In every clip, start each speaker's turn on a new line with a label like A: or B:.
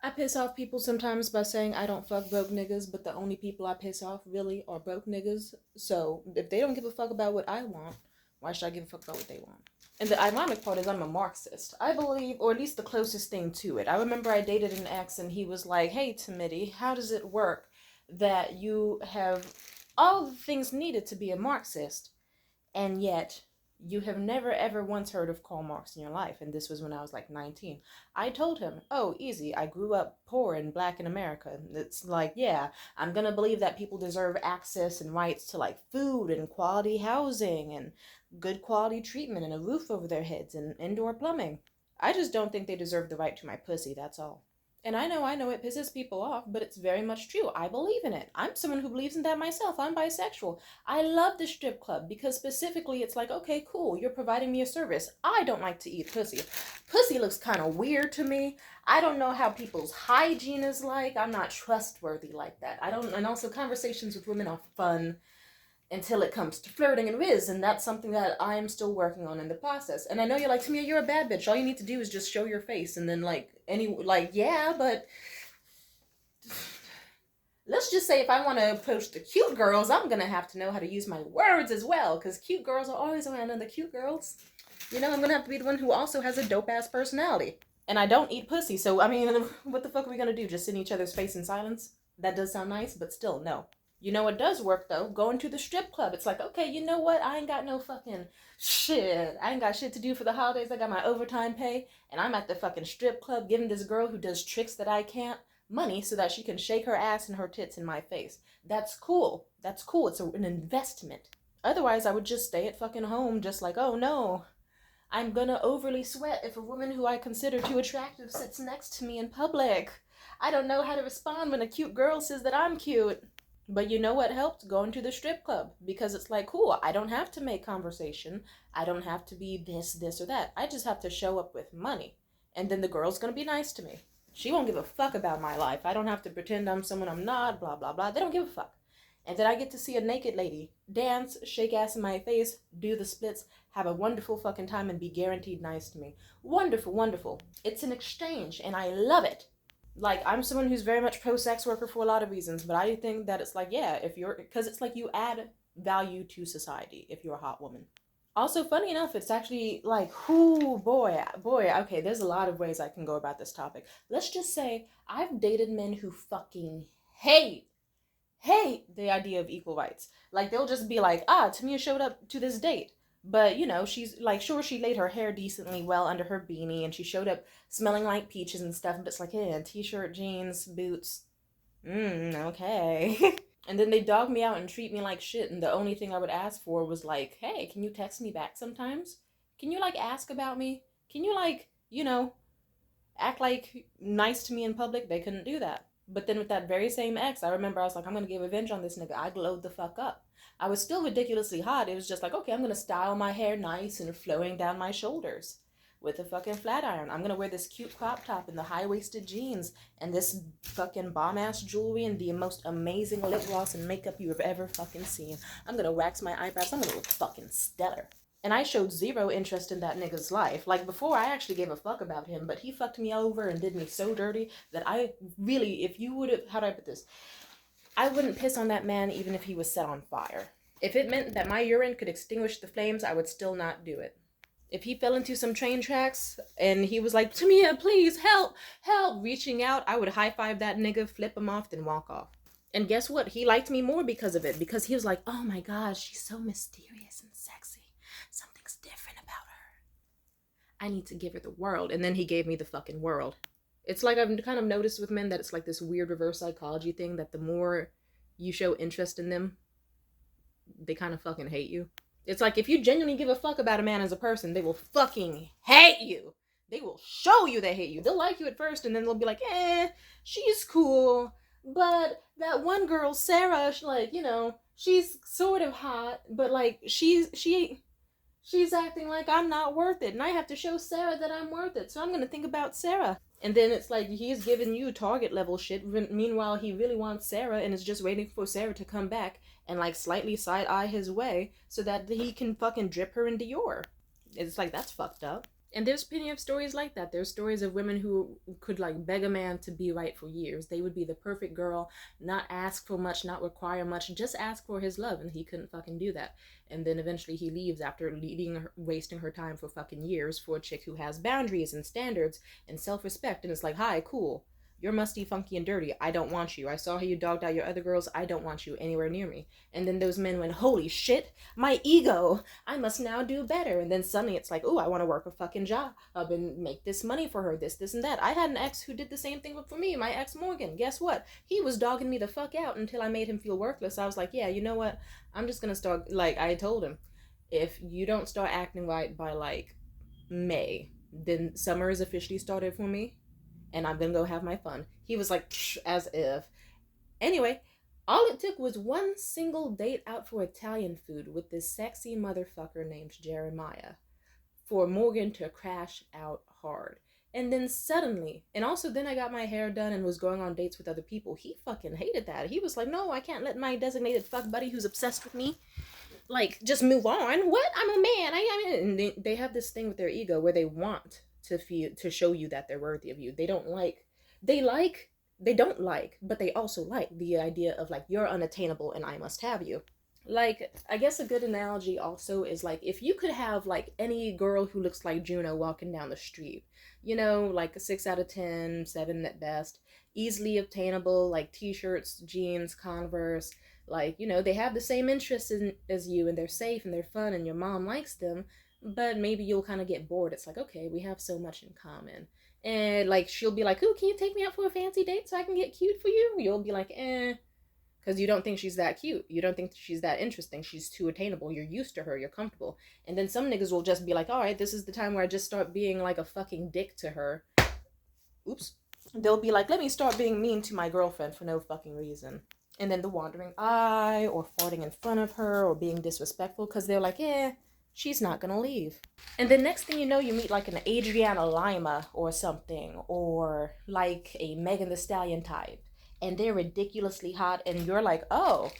A: I piss off people sometimes by saying I don't fuck broke niggas, but the only people I piss off really are broke niggas. So if they don't give a fuck about what I want, why should I give a fuck about what they want? And the ironic part is I'm a Marxist. I believe, or at least the closest thing to it. I remember I dated an ex and he was like, hey, Timidity, how does it work that you have all the things needed to be a Marxist, and yet you have never ever once heard of Karl Marx in your life? And this was when I was like 19. I told him, oh, easy, I grew up poor and black in America. It's like, yeah, I'm gonna believe that people deserve access and rights to like food and quality housing and good quality treatment and a roof over their heads and indoor plumbing. I just don't think they deserve the right to my pussy, that's all. And I know it pisses people off, but it's very much true. I believe in it. I'm someone who believes in that myself. I'm bisexual. I love the strip club because specifically it's like, okay, cool, you're providing me a service. I don't like to eat pussy. Pussy looks kind of weird to me. I don't know how people's hygiene is like. I'm not trustworthy like that. I don't, and also conversations with women are fun until it comes to flirting and whiz, and that's something that I'm still working on in the process. And I know you're like, Tamia, you're a bad bitch. All you need to do is just show your face, and then yeah, but let's just say if I want to approach the cute girls, I'm gonna have to know how to use my words as well, because cute girls are always around other cute girls. You know, I'm gonna have to be the one who also has a dope ass personality. And I don't eat pussy, so I mean, what the fuck are we gonna do? Just sit in each other's face in silence? That does sound nice, but still, no. You know what does work though? Going to the strip club. It's like, okay, you know what? I ain't got no fucking shit. I ain't got shit to do for the holidays. I got my overtime pay, and I'm at the fucking strip club giving this girl who does tricks that I can't money so that she can shake her ass and her tits in my face. That's cool. That's cool. It's an investment. Otherwise, I would just stay at fucking home, just like, oh no, I'm gonna overly sweat if a woman who I consider too attractive sits next to me in public. I don't know how to respond when a cute girl says that I'm cute. But you know what helped? Going to the strip club. Because it's like, cool, I don't have to make conversation. I don't have to be this, or that. I just have to show up with money. And then the girl's gonna be nice to me. She won't give a fuck about my life. I don't have to pretend I'm someone I'm not, blah, blah, blah. They don't give a fuck. And then I get to see a naked lady dance, shake ass in my face, do the splits, have a wonderful fucking time, and be guaranteed nice to me. Wonderful, wonderful. It's an exchange, and I love it. Like, I'm someone who's very much pro-sex worker for a lot of reasons, but I think that it's like, yeah, if you're, because it's like you add value to society if you're a hot woman. Also, funny enough, it's actually like, whoo, boy, okay, there's a lot of ways I can go about this topic. Let's just say I've dated men who fucking hate the idea of equal rights. Like, they'll just be like, Tamia showed up to this date. But, you know, she's like, sure, she laid her hair decently well under her beanie and she showed up smelling like peaches and stuff. But it's like, yeah, t-shirt, jeans, boots. Okay. And then they dog me out and treat me like shit. And the only thing I would ask for was like, hey, can you text me back sometimes? Can you like ask about me? Can you like, you know, act like nice to me in public? They couldn't do that. But then with that very same ex, I remember I was like, I'm gonna get revenge on this nigga. I glowed the fuck up. I was still ridiculously hot. It was just like, okay, I'm gonna style my hair nice and flowing down my shoulders with a fucking flat iron. I'm gonna wear this cute crop top and the high-waisted jeans and this fucking bomb-ass jewelry and the most amazing lip gloss and makeup you've ever fucking seen. I'm gonna wax my eyebrows. I'm gonna look fucking stellar. And I showed zero interest in that nigga's life. Like, before, I actually gave a fuck about him, but he fucked me over and did me so dirty that I really, if you would have, how do I put this? I wouldn't piss on that man even if he was set on fire. If it meant that my urine could extinguish the flames, I would still not do it. If he fell into some train tracks and he was like, Tamia, please, help, reaching out, I would high-five that nigga, flip him off, then walk off. And guess what? He liked me more because of it, because he was like, oh my god, she's so mysterious and sexy. Something's different about her. I need to give her the world. And then he gave me the fucking world. It's like I've kind of noticed with men that it's like this weird reverse psychology thing that the more you show interest in them, they kind of fucking hate you. It's like if you genuinely give a fuck about a man as a person, they will fucking hate you. They will show you they hate you. They'll like you at first and then they'll be like, she's cool. But that one girl, Sarah, like, you know, she's sort of hot, but like she's acting like I'm not worth it, and I have to show Sarah that I'm worth it, so I'm gonna think about Sarah. And then it's like he's giving you target level shit, meanwhile he really wants Sarah and is just waiting for Sarah to come back and like slightly side eye his way so that he can fucking drip her in Dior. It's like, that's fucked up. And there's plenty of stories like that. There's stories of women who could like beg a man to be right for years. They would be the perfect girl, not ask for much, not require much, just ask for his love, and he couldn't fucking do that. And then eventually he leaves after leading her, wasting her time for fucking years for a chick who has boundaries and standards and self-respect. And it's like, hi, cool. You're musty, funky, and dirty. I don't want you. I saw how you dogged out your other girls. I don't want you anywhere near me. And then those men went, holy shit, my ego. I must now do better. And then suddenly it's like, oh, I want to work a fucking job and make this money for her, this, and that. I had an ex who did the same thing for me, my ex Morgan. Guess what? He was dogging me the fuck out until I made him feel worthless. I was like, yeah, you know what? I'm just going to start, like, I told him, if you don't start acting right by, like, May, then summer is officially started for me, and I'm gonna go have my fun. He was like, as if. Anyway, all it took was one single date out for Italian food with this sexy motherfucker named Jeremiah for Morgan to crash out hard. And then suddenly, and also then I got my hair done and was going on dates with other people. He fucking hated that. He was like, no, I can't let my designated fuck buddy who's obsessed with me, like, just move on. What? I'm a man. And they have this thing with their ego where they want to show you that they're worthy of you. They don't like, they don't like, but they also like the idea of like, you're unattainable and I must have you. Like, I guess a good analogy also is like, if you could have like any girl who looks like Juno walking down the street, you know, like a 6 out of 10, 7 at best, easily obtainable, like t-shirts, jeans, Converse, like, you know, they have the same interests as you, and they're safe and they're fun and your mom likes them, but maybe you'll kind of get bored. It's like, okay, we have so much in common. And like, she'll be like, ooh, can you take me out for a fancy date so I can get cute for you? You'll be like, because you don't think she's that cute. You don't think she's that interesting. She's too attainable. You're used to her. You're comfortable. And then some niggas will just be like, all right, this is the time where I just start being like a fucking dick to her. Oops. They'll be like, let me start being mean to my girlfriend for no fucking reason. And then the wandering eye, or farting in front of her, or being disrespectful, because they're like, she's not gonna leave. And then next thing you know, you meet like an Adriana Lima or something, or like a Megan Thee Stallion type, and they're ridiculously hot, and you're like, oh.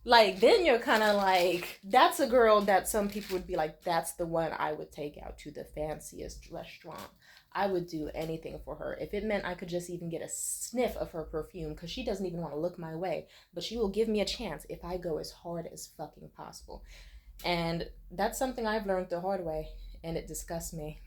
A: Like, then you're kind of like, that's a girl that some people would be like, that's the one I would take out to the fanciest restaurant. I would do anything for her. If it meant I could just even get a sniff of her perfume, because she doesn't even want to look my way, but she will give me a chance if I go as hard as fucking possible. And that's something I've learned the hard way, and it disgusts me.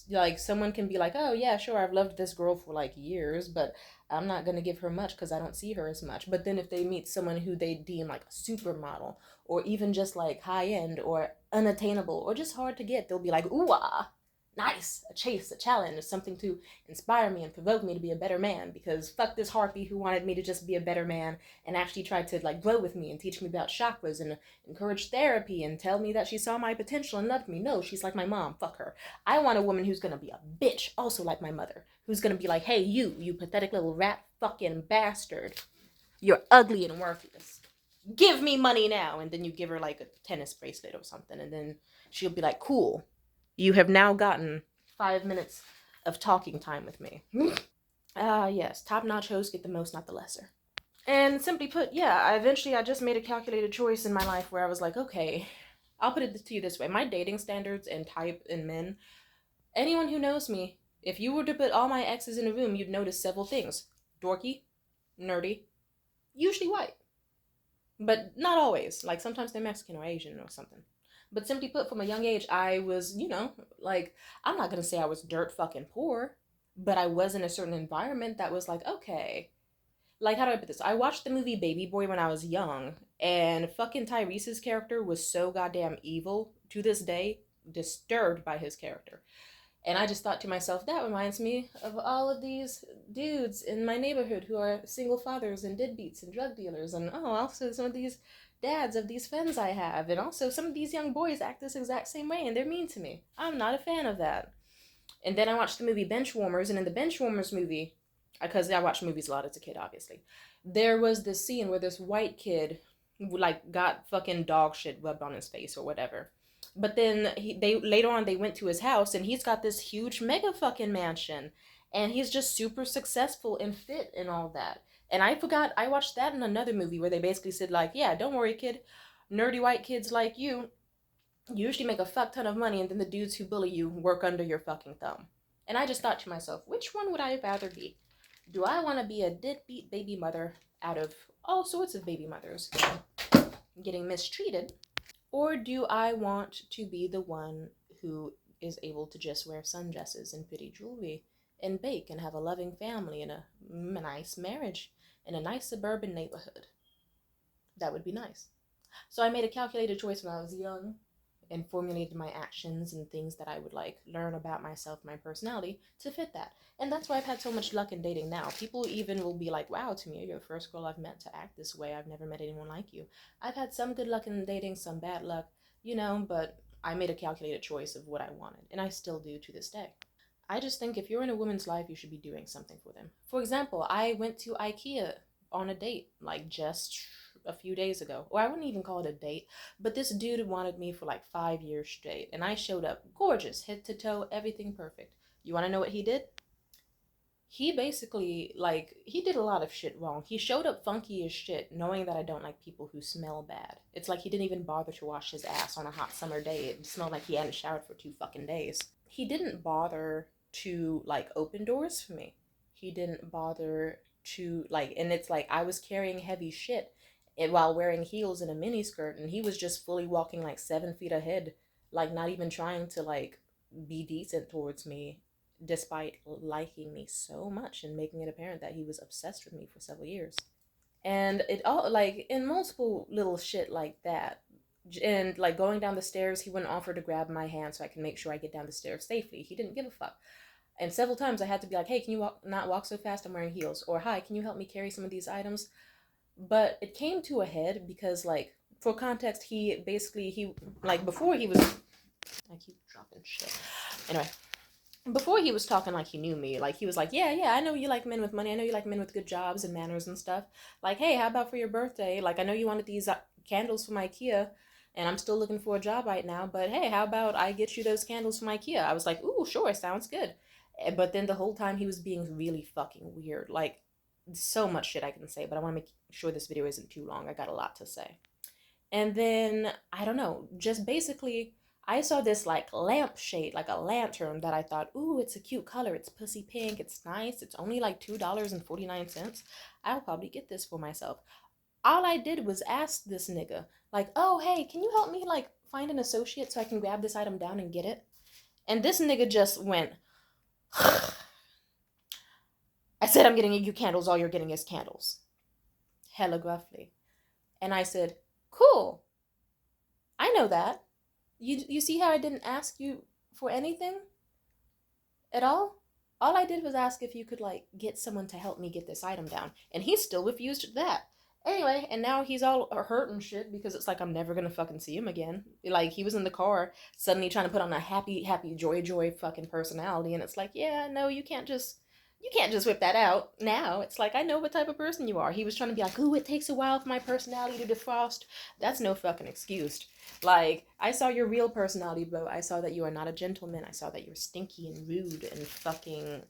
A: Like, someone can be like, oh yeah, sure, I've loved this girl for like years, but I'm not gonna give her much because I don't see her as much. But then if they meet someone who they deem like a supermodel, or even just like high end or unattainable or just hard to get, they'll be like, ooh ah, nice, a chase, a challenge, something to inspire me and provoke me to be a better man, because fuck this harpy who wanted me to just be a better man and actually tried to like grow with me and teach me about chakras and encourage therapy and tell me that she saw my potential and loved me. No, she's like my mom, fuck her. I want a woman who's gonna be a bitch, also like my mother, who's gonna be like, hey, you pathetic little rat fucking bastard, you're ugly and worthless, give me money now. And then you give her like a tennis bracelet or something, and then she'll be like, cool, you have now gotten 5 minutes of talking time with me. Yes, top-notch hosts get the most, not the lesser. And simply put, yeah, I just made a calculated choice in my life where I was like, okay, I'll put it to you this way. My dating standards and type in men, anyone who knows me, if you were to put all my exes in a room, you'd notice several things. Dorky, nerdy, usually white. But not always. Like, sometimes they're Mexican or Asian or something. But simply put, from a young age, I was, you know, like, I'm not going to say I was dirt fucking poor, but I was in a certain environment that was like, okay. Like, how do I put this? I watched the movie Baby Boy when I was young, and fucking Tyrese's character was so goddamn evil. To this day, disturbed by his character. And I just thought to myself, that reminds me of all of these dudes in my neighborhood who are single fathers and deadbeats and drug dealers, and also some of these dads of these friends I have, and also some of these young boys act this exact same way and they're mean to me. I'm not a fan of that. And then I watched the movie Benchwarmers, and in the Benchwarmers movie, because I watched movies a lot as a kid, obviously, there was this scene where this white kid like got fucking dog shit rubbed on his face or whatever. But then they later on they went to his house, and he's got this huge mega fucking mansion, and he's just super successful and fit and all that. And I forgot, I watched that in another movie where they basically said like, yeah, don't worry, kid, nerdy white kids like you You usually make a fuck ton of money, and then the dudes who bully you work under your fucking thumb. And I just thought to myself, which one would I rather be? Do I want to be a deadbeat baby mother out of all sorts of baby mothers getting mistreated? Or do I want to be the one who is able to just wear sundresses and pretty jewelry and bake and have a loving family and a nice marriage in a nice suburban neighborhood? That would be nice. So I made a calculated choice when I was young and formulated my actions and things that I would like learn about myself, my personality to fit that. And that's why I've had so much luck in dating now. People even will be like, wow, Tamia, you're the first girl I've met to act this way. I've never met anyone like you. I've had some good luck in dating, some bad luck, but I made a calculated choice of what I wanted, and I still do to this day. I just think if you're in a woman's life, you should be doing something for them. For example, I went to IKEA on a date, like just a few days ago. Or I wouldn't even call it a date, but this dude wanted me for like 5 years straight. And I showed up gorgeous, head to toe, everything perfect. You want to know what he did? He basically, he did a lot of shit wrong. He showed up funky as shit, knowing that I don't like people who smell bad. It's like he didn't even bother to wash his ass on a hot summer day. It smelled like he hadn't showered for 2 fucking days. He didn't bother to, open doors for me. He didn't bother to, and it's like I was carrying heavy shit while wearing heels and a mini skirt, and he was just fully walking, 7 feet ahead, not even trying to, be decent towards me, despite liking me so much and making it apparent that he was obsessed with me for several years. And it all, in multiple little shit like that. And going down the stairs, he wouldn't offer to grab my hand so I can make sure I get down the stairs safely. He didn't give a fuck. And several times I had to be like, hey, can you not walk so fast? I'm wearing heels. Or, hi, can you help me carry some of these items? But it came to a head because, for context, before he was, I keep dropping shit. Anyway, before he was talking like he knew me, he was like, yeah, I know you like men with money. I know you like men with good jobs and manners and stuff. Hey, how about for your birthday? I know you wanted these candles from IKEA, and I'm still looking for a job right now, but hey, how about I get you those candles from IKEA? I was like, ooh, sure, sounds good. But then the whole time he was being really fucking weird. So much shit I can say, but I want to make sure this video isn't too long. I got a lot to say. And then, I don't know, just basically, I saw this lampshade, like a lantern that I thought, ooh, it's a cute color. It's pussy pink. It's nice. It's only $2.49. I'll probably get this for myself. All I did was ask this nigga, oh, hey, can you help me, find an associate so I can grab this item down and get it? And this nigga just went, I said, I'm getting you candles. All you're getting is candles. Hella gruffly. And I said, cool. I know that. You see how I didn't ask you for anything at all? All I did was ask if you could get someone to help me get this item down, and he still refused that. Anyway, and now he's all hurt and shit because it's I'm never gonna fucking see him again. He was in the car suddenly trying to put on a happy joy fucking personality, and it's yeah, no, you can't just whip that out now. It's I know what type of person you are. He was trying to be ooh, it takes a while for my personality to defrost. That's no fucking excuse. I saw your real personality, bro. I saw that you are not a gentleman. I saw that you're stinky and rude and fucking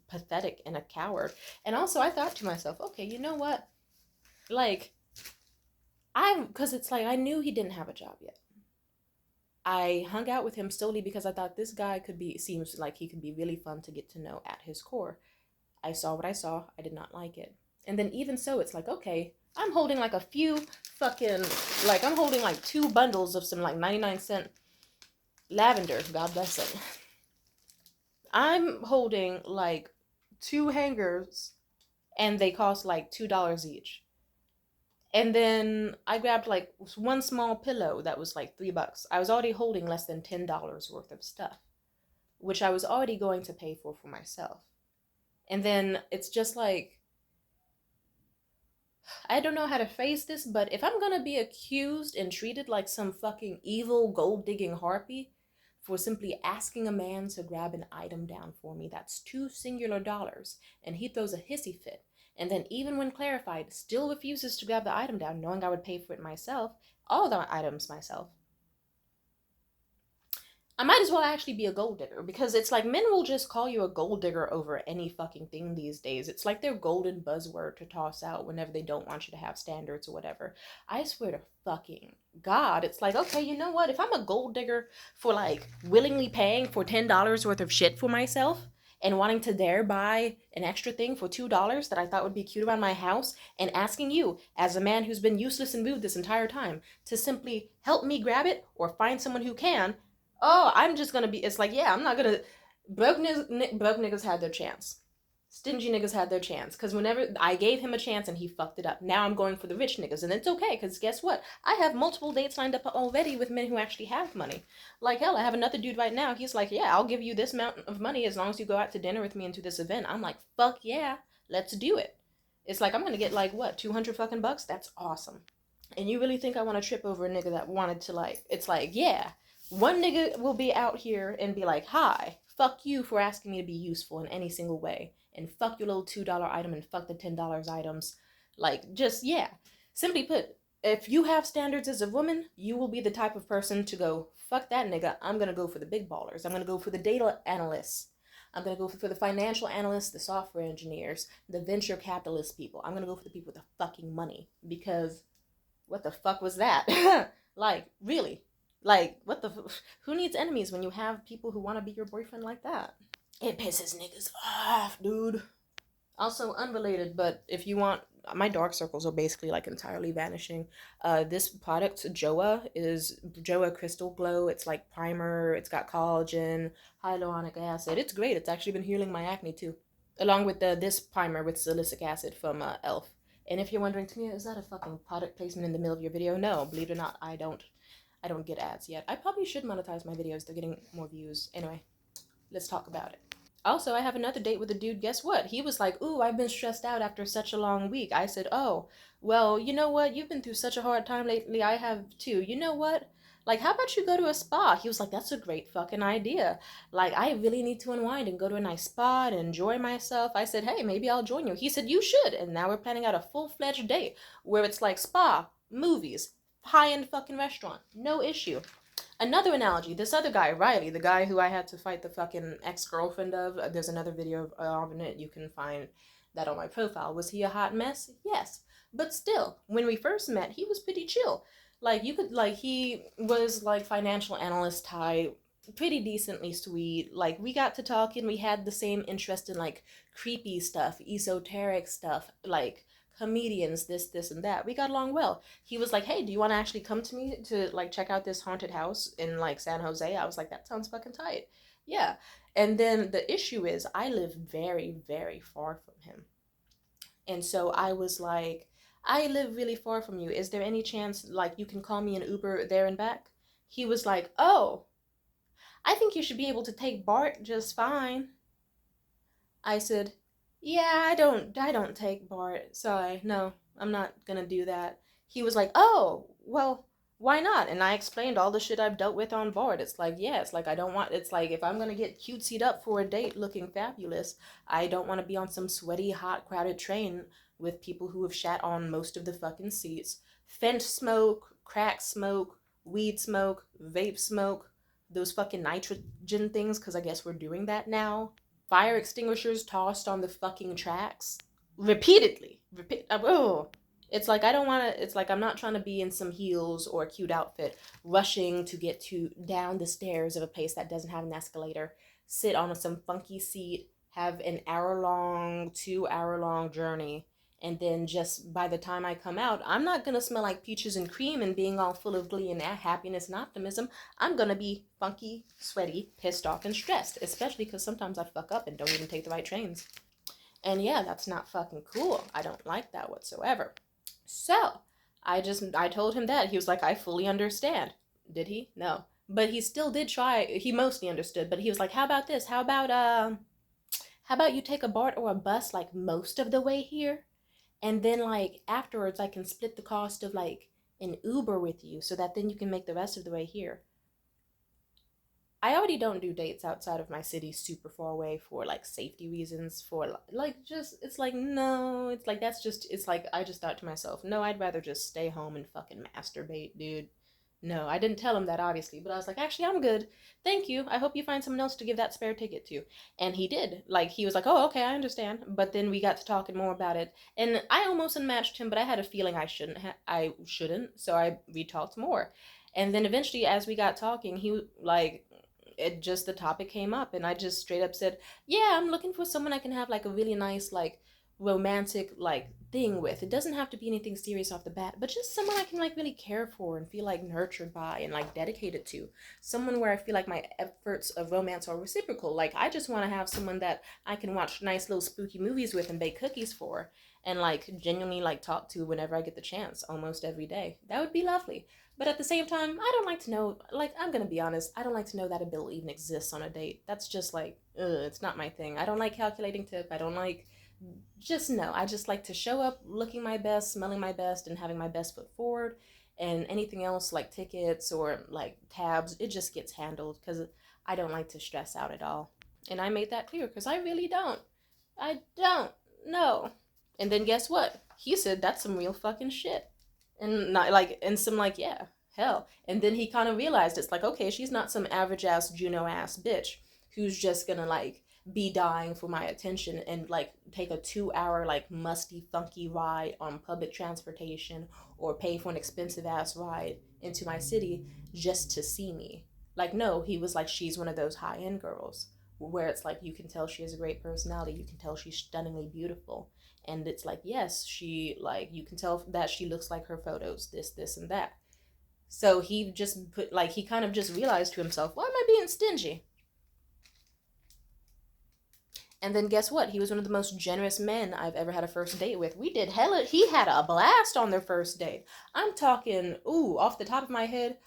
A: pathetic and a coward. And also, I thought to myself, okay, you know what? Because it's I knew he didn't have a job yet. I hung out with him solely because I thought this guy seems like he could be really fun to get to know at his core. I saw what I saw. I did not like it. And then even so, it's okay, I'm holding a few fucking, I'm holding 2 bundles of some 99-cent lavender. God bless it. I'm holding 2 hangers and they cost $2 each. And then I grabbed one small pillow that was $3. I was already holding less than $10 worth of stuff, which I was already going to pay for myself. And then it's just I don't know how to phrase this, but if I'm gonna be accused and treated like some fucking evil gold-digging harpy for simply asking a man to grab an item down for me that's $2 singular, and he throws a hissy fit, and then even when clarified, still refuses to grab the item down, knowing I would pay for it myself, all the items myself, I might as well actually be a gold digger, because it's like men will just call you a gold digger over any fucking thing these days. It's like their golden buzzword to toss out whenever they don't want you to have standards or whatever. I swear to fucking God, it's like, okay, you know what? If I'm a gold digger for like willingly paying for $10 worth of shit for myself and wanting to dare buy an extra thing for $2 that I thought would be cute around my house, and asking you, as a man who's been useless and rude this entire time, to simply help me grab it or find someone who can, oh, I'm just gonna be. It's like, yeah, I'm not gonna. Broke niggas had their chance. Stingy niggas had their chance. Because whenever I gave him a chance and he fucked it up, now I'm going for the rich niggas. And it's okay, because guess what? I have multiple dates lined up already with men who actually have money. Like, hell, I have another dude right now. He's like, yeah, I'll give you this amount of money as long as you go out to dinner with me and to this event. I'm like, fuck yeah, let's do it. It's like, I'm gonna get like, what, 200 fucking bucks? That's awesome. And you really think I want to trip over a nigga that wanted to, like, it's like, yeah, one nigga will be out here and be like, hi, fuck you for asking me to be useful in any single way. And fuck your little $2 item and fuck the $10 items. Like, just, yeah. Simply put, if you have standards as a woman, you will be the type of person to go, fuck that nigga, I'm gonna go for the big ballers. I'm gonna go for the data analysts. I'm going to go for the financial analysts, the software engineers, the venture capitalist people. I'm going to go for the people with the fucking money, because what the fuck was that? Like, really? Like, what the who needs enemies when you have people who want to be your boyfriend like that? It pisses niggas off, dude. Also, unrelated, but if you want, my dark circles are basically like entirely vanishing. This product, Joa Crystal Glow. It's like primer. It's got collagen, hyaluronic acid. It's great. It's actually been healing my acne too, along with this primer with salicylic acid from Elf. And if you're wondering, Tamia, is that a fucking product placement in the middle of your video? No, believe it or not, I don't get ads yet. I probably should monetize my videos. They're getting more views. Anyway, let's talk about it. Also, I have another date with a dude. Guess what? He was like, ooh, I've been stressed out after such a long week. I said, oh, well, you know what? You've been through such a hard time lately. I have too. You know what? Like, how about you go to a spa? He was like, that's a great fucking idea. Like, I really need to unwind and go to a nice spa and enjoy myself. I said, hey, maybe I'll join you. He said, you should. And now we're planning out a full-fledged date where it's like spa, movies, high-end fucking restaurant. No issue. Another analogy, this other guy, Riley, the guy who I had to fight the fucking ex-girlfriend of, there's another video of it, you can find that on my profile. Was he a hot mess? Yes. But still, when we first met, he was pretty chill. Like, you could, like, he was, like, financial analyst type, pretty decently sweet. Like, we got to talking, we had the same interest in, like, creepy stuff, esoteric stuff, like, comedians, this, and that. We got along well. He was like, hey, do you want to actually come to me to, like, check out this haunted house in, like, San Jose? I was like, that sounds fucking tight. Yeah. And then the issue is, I live very, very far from him. And so I was like, I live really far from you. Is there any chance, like, you can call me an Uber there and back? He was like, oh, I think you should be able to take BART just fine. I said, yeah, I don't take BART. Sorry, no, I'm not gonna do that. He was like, oh, well, why not? And I explained all the shit I've dealt with on board. It's like, yeah, it's like I don't want, it's like if I'm gonna get cutesied up for a date looking fabulous, I don't want to be on some sweaty, hot, crowded train with people who have shat on most of the fucking seats. Fent smoke, crack smoke, weed smoke, vape smoke, those fucking nitrogen things, because I guess we're doing that now. Fire extinguishers tossed on the fucking tracks repeatedly. Oh, it's like I don't want to. It's like I'm not trying to be in some heels or a cute outfit, rushing to get to down the stairs of a place that doesn't have an escalator, sit on some funky seat, have an hour-long, 2-hour-long journey, and then just by the time I come out, I'm not gonna smell like peaches and cream and being all full of glee and happiness and optimism. I'm gonna be funky, sweaty, pissed off, and stressed, especially because sometimes I fuck up and don't even take the right trains. And yeah, that's not fucking cool. I don't like that whatsoever. So, I told him that. He was like, I fully understand. Did he? No. But he still did try. He mostly understood, but he was like, how about this? How about you take a BART or a bus like most of the way here? And then like afterwards I can split the cost of like an Uber with you so that then you can make the rest of the way here. I already don't do dates outside of my city super far away for like safety reasons, for like just it's like no, it's like that's just it's like I just thought to myself, no, I'd rather just stay home and fucking masturbate, dude. No, I didn't tell him that, obviously, but I was like, actually, I'm good. Thank you. I hope you find someone else to give that spare ticket to. And he did. Like, he was like, oh, okay, I understand. But then we got to talking more about it. And I almost unmatched him, but I had a feeling I shouldn't. So we talked more. And then eventually, as we got talking, like, it just, the topic came up. And I just straight up said, yeah, I'm looking for someone I can have, like, a really nice, like, romantic like thing with. It doesn't have to be anything serious off the bat, but just someone I can like really care for and feel like nurtured by and like dedicated to. Someone where I feel like my efforts of romance are reciprocal. Like I just want to have someone that I can watch nice little spooky movies with and bake cookies for and like genuinely like talk to whenever I get the chance, almost every day. That would be lovely. But at the same time, I don't like to know, like, I'm gonna be honest, I don't like to know that ability even exists on a date. That's just like, it's not my thing. I don't like calculating tip. I don't like just no. I just like to show up looking my best, smelling my best, and having my best foot forward. And anything else like tickets or like tabs, it just gets handled because I don't like to stress out at all. And I made that clear because I really don't. I don't. No. And then guess what? He said that's some real fucking shit. And not like, and some like, yeah, hell. And then he kind of realized it's like, okay, she's not some average ass Juno ass bitch who's just gonna like be dying for my attention and like take a 2 hour like musty funky ride on public transportation or pay for an expensive ass ride into my city just to see me. Like no, he was like she's one of those high end girls where it's like you can tell she has a great personality, you can tell she's stunningly beautiful, and it's like yes, she like you can tell that she looks like her photos, this and that. So he just put like he kind of just realized to himself, why am I being stingy? And then guess what? He was one of the most generous men I've ever had a first date with. We did hella. He had a blast on their first date. I'm talking, ooh, off the top of my head,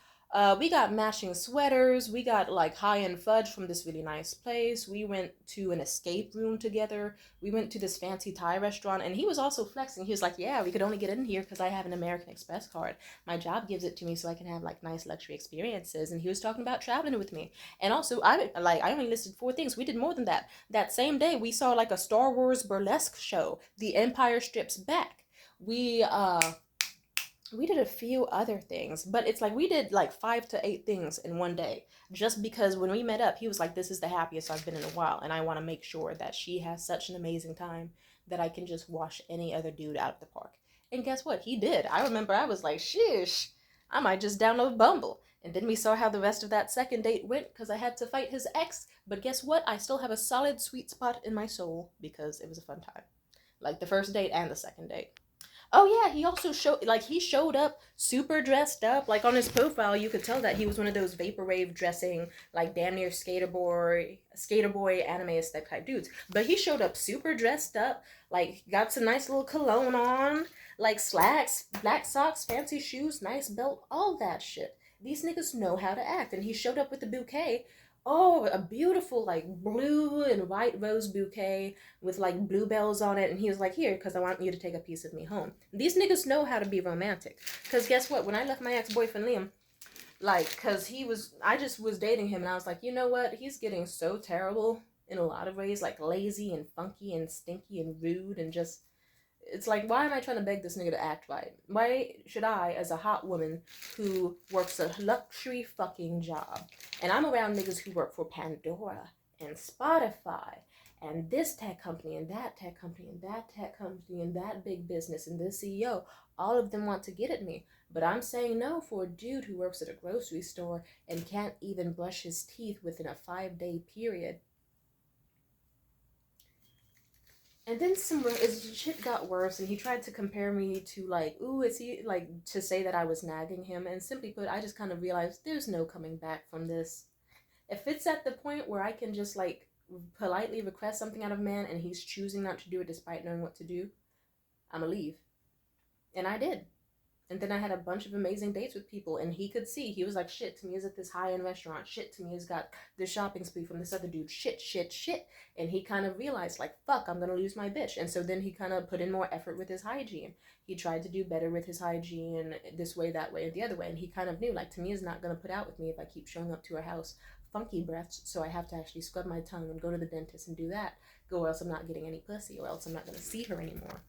A: we got matching sweaters. We got like high end fudge from this really nice place. We went to an escape room together. We went to this fancy Thai restaurant, and he was also flexing. He was like, "Yeah, we could only get in here because I have an American Express card. My job gives it to me so I can have like nice luxury experiences." And he was talking about traveling with me. And also, I only listed four things. We did more than that. That same day, we saw like a Star Wars burlesque show, The Empire Strips Back. We uh we did a few other things, but it's like we did like 5 to 8 things in one day. Just because when we met up, he was like, "This is the happiest I've been in a while, and I want to make sure that she has such an amazing time that I can just wash any other dude out of the park." And guess what? He did. I remember I was like, "Shish, I might just download Bumble." And then we saw how the rest of that second date went because I had to fight his ex. But guess what? I still have a solid sweet spot in my soul because it was a fun time. Like the first date and the second date. Oh yeah, he also showed up super dressed up. Like on his profile, you could tell that he was one of those vaporwave dressing, like damn near skater boy anime aesthetic type dudes. But he showed up super dressed up, like got some nice little cologne on, like slacks, black socks, fancy shoes, nice belt, all that shit. These niggas know how to act, and he showed up with the bouquet. Oh, a beautiful like blue and white rose bouquet with like bluebells on it, and he was like, "Here, because I want you to take a piece of me home." These niggas know how to be romantic. Because guess what? When I left my ex-boyfriend Liam, like, because I just was dating him, and I was like, you know what? He's getting so terrible in a lot of ways, like lazy and funky and stinky and rude and just it's like, why am I trying to beg this nigga to act right? Why should I, as a hot woman who works a luxury fucking job, and I'm around niggas who work for Pandora and Spotify and this tech company and that tech company and that tech company and that big business and this CEO, all of them want to get at me. But I'm saying no for a dude who works at a grocery store and can't even brush his teeth within a 5-day period. And then his shit got worse, and he tried to compare me to like, ooh, is he like to say that I was nagging him? And simply put, I just kind of realized there's no coming back from this. If it's at the point where I can just like politely request something out of a man, and he's choosing not to do it despite knowing what to do, I'ma leave. And I did. And then I had a bunch of amazing dates with people, and he could see. He was like, shit, Tamia's at this high-end restaurant. Shit, Tamia's got this shopping spree from this other dude. Shit, shit, shit. And he kind of realized, like, fuck, I'm gonna lose my bitch. And so then he kind of put in more effort with his hygiene. He tried to do better with his hygiene this way, that way, and the other way. And he kind of knew, like, Tamia's not gonna put out with me if I keep showing up to her house funky breaths, so I have to actually scrub my tongue and go to the dentist and do that. Go, or else I'm not getting any pussy, or else I'm not gonna see her anymore.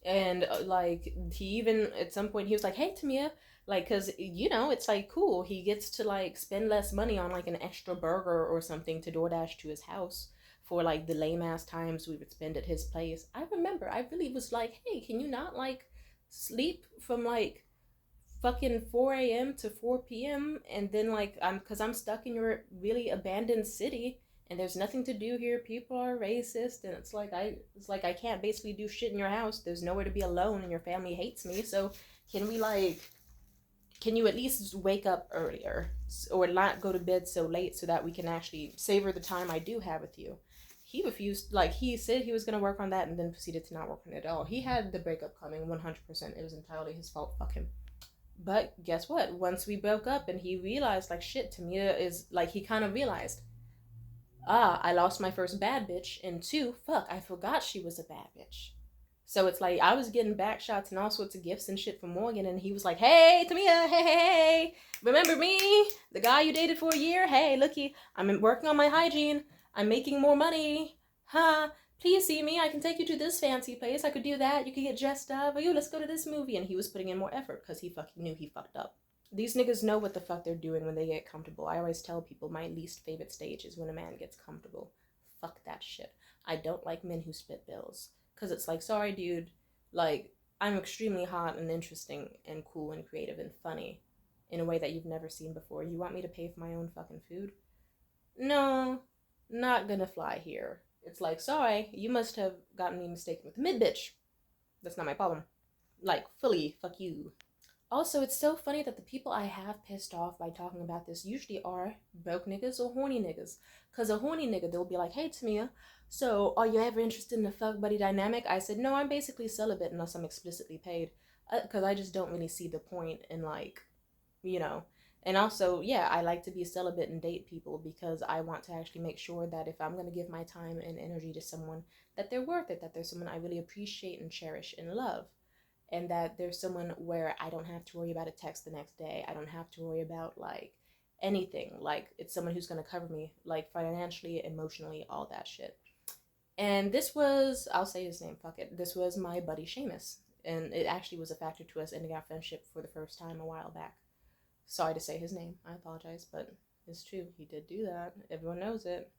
A: And like he even at some point he was like, "Hey, Tamia," like, cause it's like cool. He gets to like spend less money on like an extra burger or something to DoorDash to his house for like the lame ass times we would spend at his place. I remember I really was like, "Hey, can you not like sleep from like fucking 4 a.m. to 4 p.m. and then like I'm stuck in your really abandoned city and there's nothing to do here. People are racist and it's like I can't basically do shit in your house. There's nowhere to be alone and your family hates me. So can we like can you at least wake up earlier or not go to bed so late so that we can actually savor the time I do have with you?" He refused. Like he said he was going to work on that and then proceeded to not work on it at all. He had the breakup coming 100%. It was entirely his fault. Fuck him. But guess what? Once we broke up and he realized, like, shit, Tamia is, like, he kind of realized, I lost my first bad bitch, and two, fuck, I forgot she was a bad bitch. So it's like, I was getting back shots and all sorts of gifts and shit from Morgan, and he was like, "Hey, Tamia, hey, hey, hey, remember me? The guy you dated for a year? Hey, looky, I'm working on my hygiene. I'm making more money. Huh? Please see me. I can take you to this fancy place. I could do that. You could get dressed up. Or you, let's go to this movie." And he was putting in more effort because he fucking knew he fucked up. These niggas know what the fuck they're doing when they get comfortable. I always tell people my least favorite stage is when a man gets comfortable. Fuck that shit. I don't like men who split bills. Because it's like, sorry, dude, like, I'm extremely hot and interesting and cool and creative and funny in a way that you've never seen before. You want me to pay for my own fucking food? No, not gonna fly here. It's like, sorry, you must have gotten me mistaken with a mid bitch. That's not my problem. Like, fully, fuck you. Also, it's so funny that the people I have pissed off by talking about this usually are broke niggas or horny niggas. Because a horny nigga, they'll be like, "Hey, Tamia, so are you ever interested in the fuck buddy dynamic?" I said, "No, I'm basically celibate unless I'm explicitly paid." Because I just don't really see the point in, like, you know. And also, yeah, I like to be celibate and date people because I want to actually make sure that if I'm going to give my time and energy to someone, that they're worth it, that there's someone I really appreciate and cherish and love, and that there's someone where I don't have to worry about a text the next day. I don't have to worry about like anything. Like it's someone who's gonna cover me, like financially, emotionally, all that shit. And this was, I'll say his name, fuck it. This was my buddy Seamus. And it actually was a factor to us ending our friendship for the first time a while back. Sorry to say his name. I apologize, but it's true. He did do that. Everyone knows it.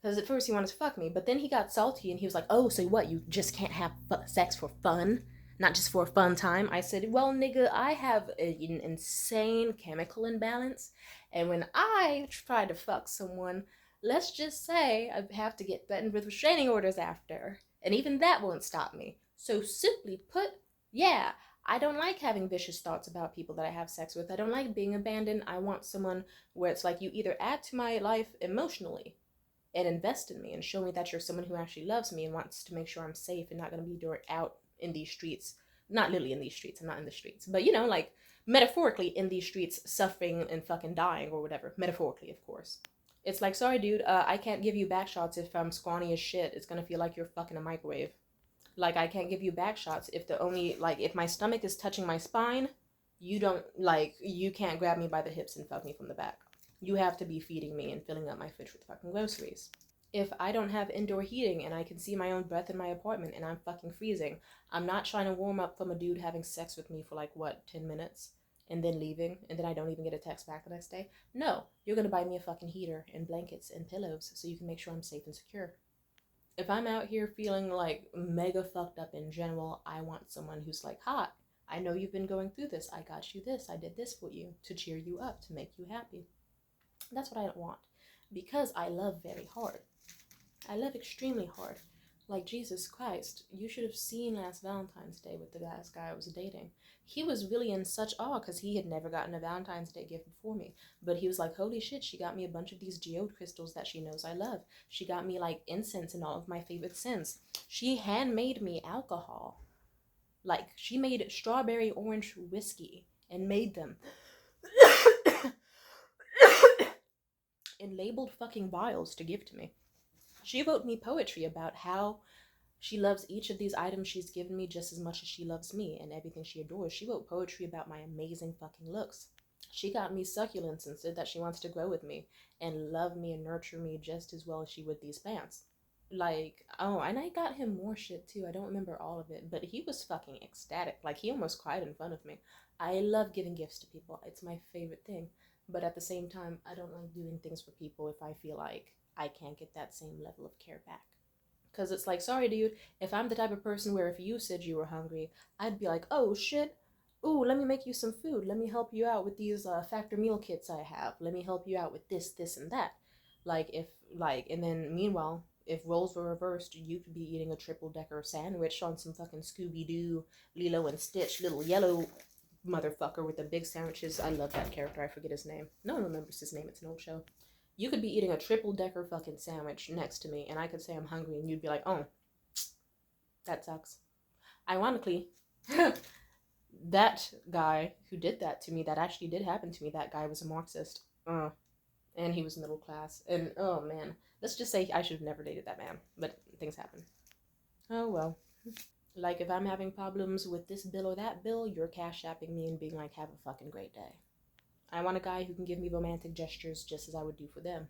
A: Because at first he wanted to fuck me, but then he got salty and he was like, "Oh, so what? You just can't have sex for fun? Not just for a fun time?" I said, "Well, nigga, I have an insane chemical imbalance. And when I try to fuck someone, let's just say I have to get threatened with restraining orders after. And even that won't stop me. So simply put, yeah, I don't like having vicious thoughts about people that I have sex with. I don't like being abandoned. I want someone where it's like you either add to my life emotionally and invest in me and show me that you're someone who actually loves me and wants to make sure I'm safe and not going to be out in these streets. Not literally in these streets, I'm not in the streets, but like metaphorically in these streets, suffering and fucking dying or whatever. Metaphorically, of course. It's like, sorry, dude, I can't give you back shots if I'm scrawny as shit. It's gonna feel like you're fucking a microwave. Like, I can't give you back shots if if my stomach is touching my spine, you can't grab me by the hips and fuck me from the back. You have to be feeding me and filling up my fridge with fucking groceries. If I don't have indoor heating and I can see my own breath in my apartment and I'm fucking freezing, I'm not trying to warm up from a dude having sex with me for like, what, 10 minutes? And then leaving, and then I don't even get a text back the next day. No, you're gonna buy me a fucking heater and blankets and pillows so you can make sure I'm safe and secure. If I'm out here feeling like mega fucked up in general, I want someone who's like, "Hi, I know you've been going through this. I got you this. I did this for you to cheer you up, to make you happy." That's what I don't want. Because I love very hard. I love extremely hard. Like, Jesus Christ, you should have seen last Valentine's Day with the last guy I was dating. He was really in such awe because he had never gotten a Valentine's Day gift before me. But he was like, "Holy shit, she got me a bunch of these geode crystals that she knows I love. She got me like incense and all of my favorite scents. She handmade me alcohol. Like, she made strawberry orange whiskey and made them in labeled fucking vials to give to me. She wrote me poetry about how she loves each of these items she's given me just as much as she loves me and everything she adores. She wrote poetry about my amazing fucking looks. She got me succulents and said that she wants to grow with me and love me and nurture me just as well as she would these plants. Like, oh, and I got him more shit too. I don't remember all of it, but he was fucking ecstatic. Like, he almost cried in front of me. I love giving gifts to people, it's my favorite thing. But at the same time, I don't like doing things for people if I feel like I can't get that same level of care back. Because it's like, sorry, dude, if I'm the type of person where if you said you were hungry, I'd be like, oh shit, ooh, let me make you some food. Let me help you out with these factor meal kits I have. Let me help you out with this, this, and that. If, and then meanwhile, if roles were reversed, you could be eating a triple decker sandwich on some fucking Scooby Doo, Lilo and Stitch, little yellow motherfucker with the big sandwiches. I love that character. I forget his name. No one remembers his name. It's an old show. You could be eating a triple decker fucking sandwich next to me, and I could say I'm hungry, and you'd be like, oh, that sucks. Ironically, that guy who did that to me, that actually did happen to me, that guy was a Marxist. And he was middle class. And oh man, let's just say I should have never dated that man, but things happen. Oh well. Like, if I'm having problems with this bill or that bill, you're cash apping me and being like, have a fucking great day. I want a guy who can give me romantic gestures just as I would do for them.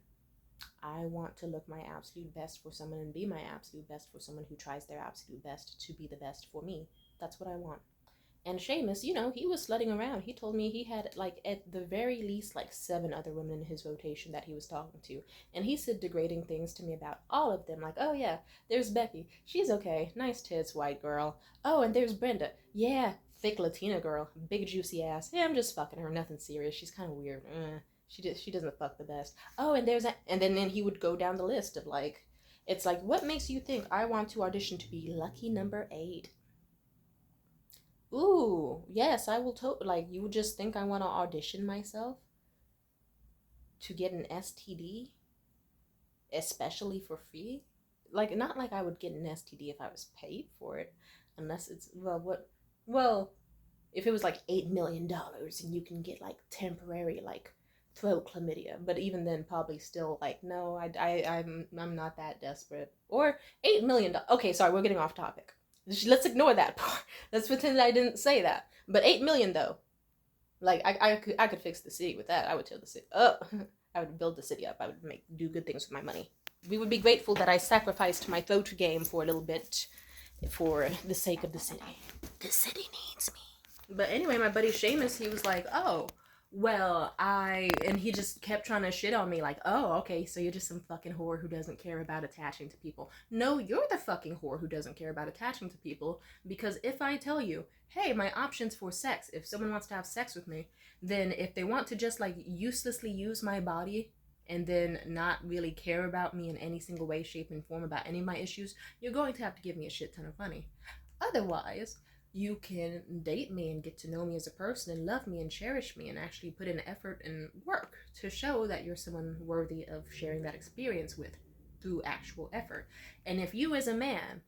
A: I want to look my absolute best for someone and be my absolute best for someone who tries their absolute best to be the best for me. That's what I want. And Seamus, he was slutting around. He told me he had, like, at the very least, like, 7 other women in his rotation that he was talking to. And he said degrading things to me about all of them. Like, oh, yeah, there's Becky. She's okay. Nice tits, white girl. Oh, and there's Brenda. Yeah, thick Latina girl. Big juicy ass. Yeah, I'm just fucking her. Nothing serious. She's kind of weird. She doesn't fuck the best. Oh, and there's and then he would go down the list of, like, it's like, what makes you think I want to audition to be lucky number 8? Ooh, yes, I will like, you would just think I want to audition myself to get an STD, especially for free? Like, not like I would get an STD if I was paid for it, unless it's, well, if it was like $8 million and you can get like temporary, like, throat chlamydia, but even then, probably still, like, no, I'm not that desperate. Or $8 million. Okay, sorry, we're getting off topic. Let's ignore that part. Let's pretend I didn't say that. But 8 million though, like, I could fix the city with that. I would tear the city up. I would build the city up. I would do good things with my money. We would be grateful that I sacrificed my throat game for a little bit, for the sake of the city. The city needs me. But anyway, my buddy Seamus, he was like, oh, well, and he just kept trying to shit on me, like, oh, okay, so you're just some fucking whore who doesn't care about attaching to people. No, you're the fucking whore who doesn't care about attaching to people, because if I tell you, hey, my options for sex, if someone wants to have sex with me, then if they want to just, like, uselessly use my body and then not really care about me in any single way, shape, and form about any of my issues, you're going to have to give me a shit ton of money. Otherwise, you can date me and get to know me as a person and love me and cherish me and actually put in effort and work to show that you're someone worthy of sharing that experience with through actual effort. And if you as a man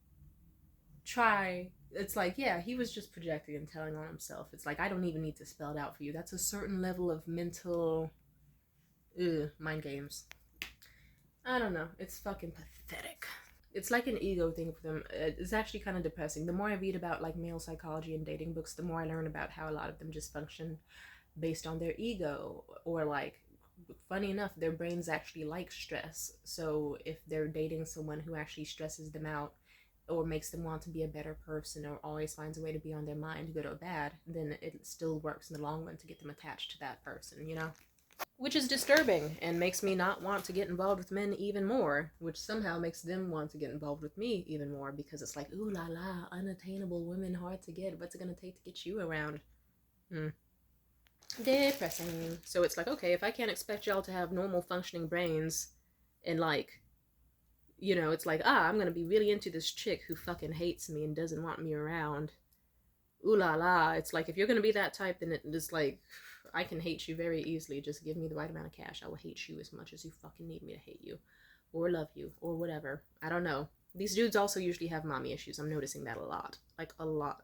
A: it's like, yeah, he was just projecting and telling on himself. It's like, I don't even need to spell it out for you. That's a certain level of mental mind games. I don't know. It's fucking pathetic. It's like an ego thing for them. It's actually kind of depressing. The more I read about, like, male psychology and dating books, the more I learn about how a lot of them just function based on their ego, or, like, funny enough, their brains actually like stress. So if they're dating someone who actually stresses them out or makes them want to be a better person or always finds a way to be on their mind, good or bad, then it still works in the long run to get them attached to that person, Which is disturbing and makes me not want to get involved with men even more, which somehow makes them want to get involved with me even more, because it's like, ooh la la, unattainable women, hard to get. What's it gonna take to get you around? Depressing. So it's like, okay, if I can't expect y'all to have normal functioning brains and, like, it's like, I'm gonna be really into this chick who fucking hates me and doesn't want me around. Ooh la la. It's like, if you're gonna be that type, then it's like, I can hate you very easily. Just give me the right amount of cash. I will hate you as much as you fucking need me to hate you. Or love you. Or whatever. I don't know. These dudes also usually have mommy issues. I'm noticing that a lot. Like, a lot.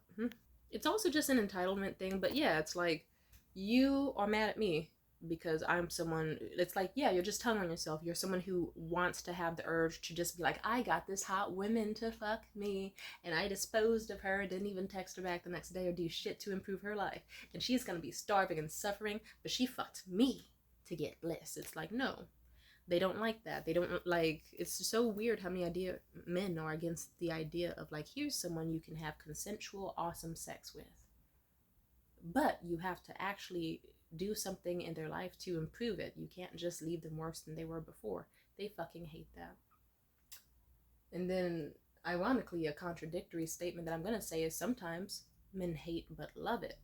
A: It's also just an entitlement thing. But yeah, it's like, you are mad at me because I'm someone, it's like, yeah, you're just telling on yourself. You're someone who wants to have the urge to just be like, I got this hot woman to fuck me, and I disposed of her, didn't even text her back the next day or do shit to improve her life, and she's gonna be starving and suffering, but she fucked me to get bliss. It's like, no, They don't like that. They don't like, it's so weird how many men are against the idea of like, here's someone you can have consensual, awesome sex with. But you have to actually do something in their life to improve it. You can't just leave them worse than they were before. They fucking hate that. And then, ironically, a contradictory statement that I'm gonna say is sometimes men hate but love it.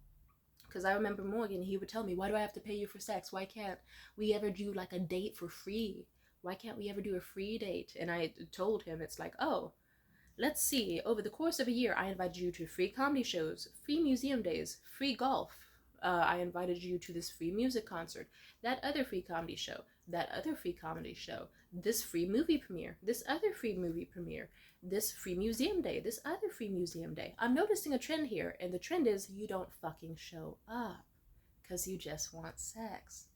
A: Because I remember Morgan, he would tell me, why do I have to pay you for sex? Why can't we ever do like a date for free? Why can't we ever do a free date? And I told him, it's like, oh, let's see, over the course of a year, I invited you to free comedy shows, free museum days, free golf. I invited you to this free music concert, that other free comedy show, that other free comedy show, this free movie premiere, this other free movie premiere, this free museum day, this other free museum day. I'm noticing a trend here, and the trend is you don't fucking show up because you just want sex.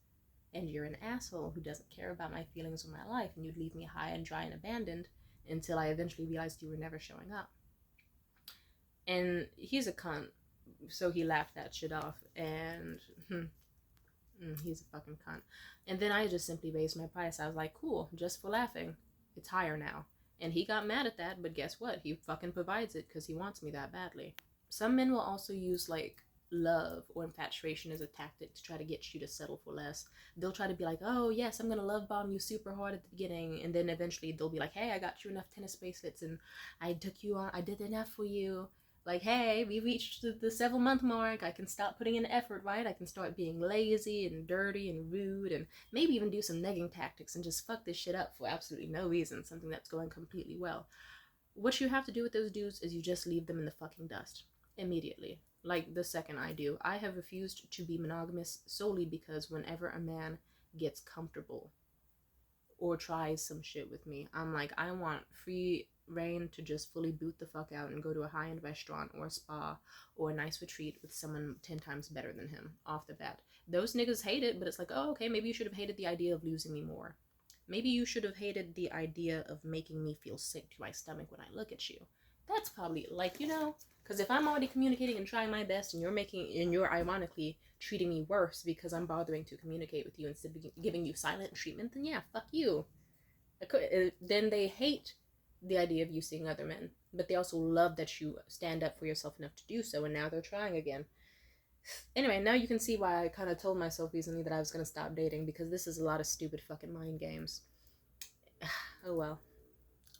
A: And you're an asshole who doesn't care about my feelings or my life, and you'd leave me high and dry and abandoned until I eventually realized you were never showing up. And he's a cunt, so he laughed that shit off, and he's a fucking cunt. And then I just simply raised my price. I was like, cool, just for laughing, it's higher now. And he got mad at that, but guess what? He fucking provides it because he wants me that badly. Some men will also use like love or infatuation as a tactic to try to get you to settle for less. They'll try to be like, oh yes, I'm gonna love bomb you super hard at the beginning, and then eventually they'll be like, hey, I got you enough tennis bracelets and I took you on, I did enough for you. Like, hey, we reached the 7-month mark, I can stop putting in effort, right? I can start being lazy and dirty and rude and maybe even do some negging tactics and just fuck this shit up for absolutely no reason, something that's going completely well. What you have to do with those dudes is you just leave them in the fucking dust immediately. Like the second I do. I have refused to be monogamous solely because whenever a man gets comfortable or tries some shit with me, I'm like, I want free reign to just fully boot the fuck out and go to a high-end restaurant or a spa or a nice retreat with someone 10 times better than him off the bat. Those niggas hate it, but it's like, oh, okay, maybe you should have hated the idea of losing me more. Maybe you should have hated the idea of making me feel sick to my stomach when I look at you. That's probably, like, you know, because if I'm already communicating and trying my best and you're ironically treating me worse because I'm bothering to communicate with you instead of giving you silent treatment, then yeah, fuck you. Then they hate the idea of you seeing other men, but they also love that you stand up for yourself enough to do so, and now they're trying again. Anyway, now you can see why I kind of told myself recently that I was going to stop dating, because this is a lot of stupid fucking mind games. Oh well.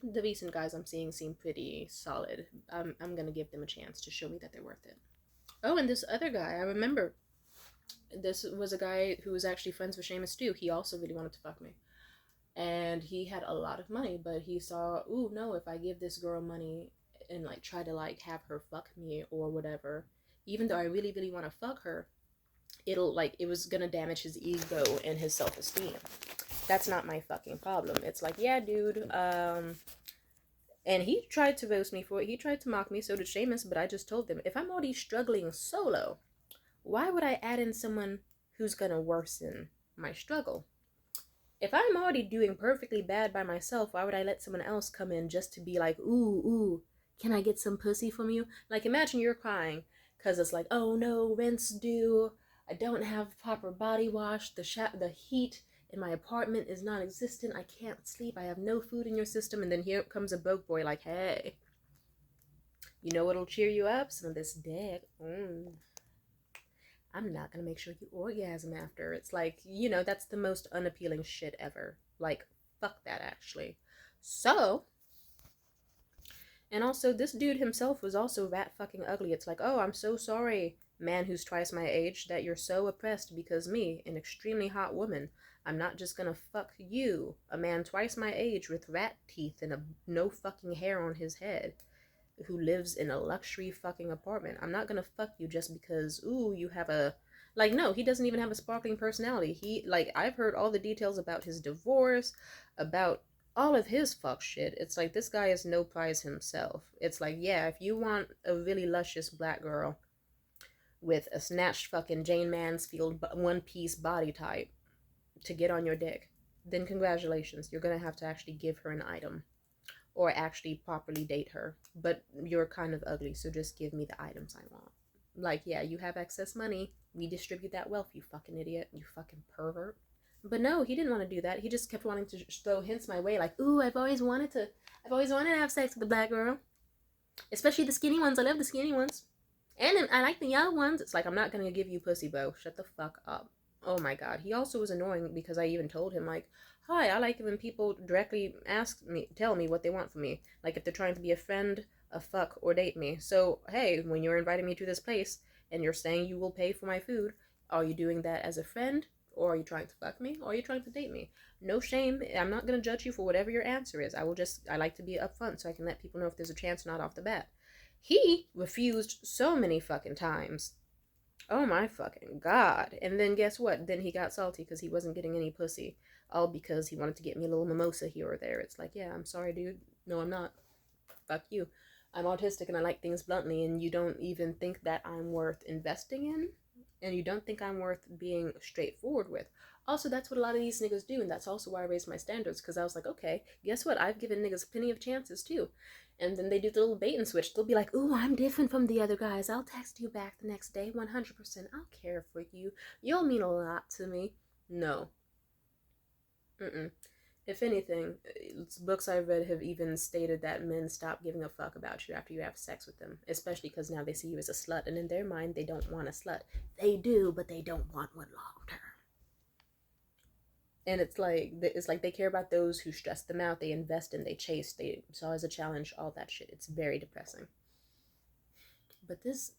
A: The recent guys I'm seeing seem pretty solid. I'm gonna give them a chance to show me that they're worth it. Oh, and this other guy, I remember, this was a guy who was actually friends with Seamus too. He also really wanted to fuck me. And he had a lot of money, but he saw, ooh, no, if I give this girl money and like try to like have her fuck me or whatever, even though I really, really want to fuck her, it was gonna damage his ego and his self-esteem. That's not my fucking problem. It's like, yeah, dude, and he tried to roast me for it. He tried to mock me, so did Seamus, but I just told him, if I'm already struggling solo, why would I add in someone who's gonna worsen my struggle? If I'm already doing perfectly bad by myself, why would I let someone else come in just to be like, ooh, can I get some pussy from you? Like, imagine you're crying because it's like, oh no, rent's due, I don't have proper body wash, the heat in my apartment is non-existent, I can't sleep, I have no food in your system, and then here comes a broke boy like, hey, you know what'll cheer you up? Some of this dick. I'm not gonna make sure you orgasm after. It's like, you know, that's the most unappealing shit ever. Like, fuck that, actually. So, and also, this dude himself was also rat fucking ugly. It's like, oh, I'm so sorry, man who's twice my age, that you're so oppressed because me, an extremely hot woman, I'm not just gonna fuck you, a man twice my age with rat teeth and no fucking hair on his head, who lives in a luxury fucking apartment. I'm not gonna fuck you just because, ooh, you have a, like, no, he doesn't even have a sparkling personality. He, like, I've heard all the details about his divorce, about all of his fuck shit. It's like, this guy is no prize himself. It's like, yeah, if you want a really luscious black girl with a snatched fucking Jane Mansfield one-piece body type to get on your dick, then congratulations, you're gonna have to actually give her an item or actually properly date her. But you're kind of ugly, so just give me the items I want. Like, yeah, you have excess money, we distribute that wealth, you fucking idiot, you fucking pervert. But no, he didn't want to do that. He just kept wanting to throw hints my way, like, "Ooh, I've always wanted to have sex with a black girl, especially the skinny ones. I love the skinny ones, and I like the young ones." It's like, I'm not gonna give you pussy, Bo. Shut the fuck up. Oh my god. He also was annoying because I even told him, like, "Hi, I like it when people directly tell me what they want from me. Like if they're trying to be a friend, a fuck, or date me. So hey, when you're inviting me to this place and you're saying you will pay for my food, are you doing that as a friend, or are you trying to fuck me, or are you trying to date me? No shame. I'm not gonna judge you for whatever your answer is. I like to be upfront so I can let people know if there's a chance or not off the bat." He refused so many fucking times. Oh my fucking god. And then guess what? Then he got salty because he wasn't getting any pussy. All because he wanted to get me a little mimosa here or there. It's like, yeah, I'm sorry, dude. No, I'm not. Fuck you. I'm autistic and I like things bluntly, and you don't even think that I'm worth investing in? And you don't think I'm worth being straightforward with? Also, that's what a lot of these niggas do, and that's also why I raised my standards, because I was like, okay, guess what? I've given niggas plenty of chances too. And then they do the little bait and switch. They'll be like, "Ooh, I'm different from the other guys. I'll text you back the next day, 100%. I'll care for you. You'll mean a lot to me." No. Mm-mm. If anything, books I've read have even stated that men stop giving a fuck about you after you have sex with them, especially because now they see you as a slut, and in their mind, they don't want a slut. They do, but they don't want one long term. And it's like they care about those who stress them out, they invest in, they chase, they saw as a challenge, all that shit. It's very depressing. But this,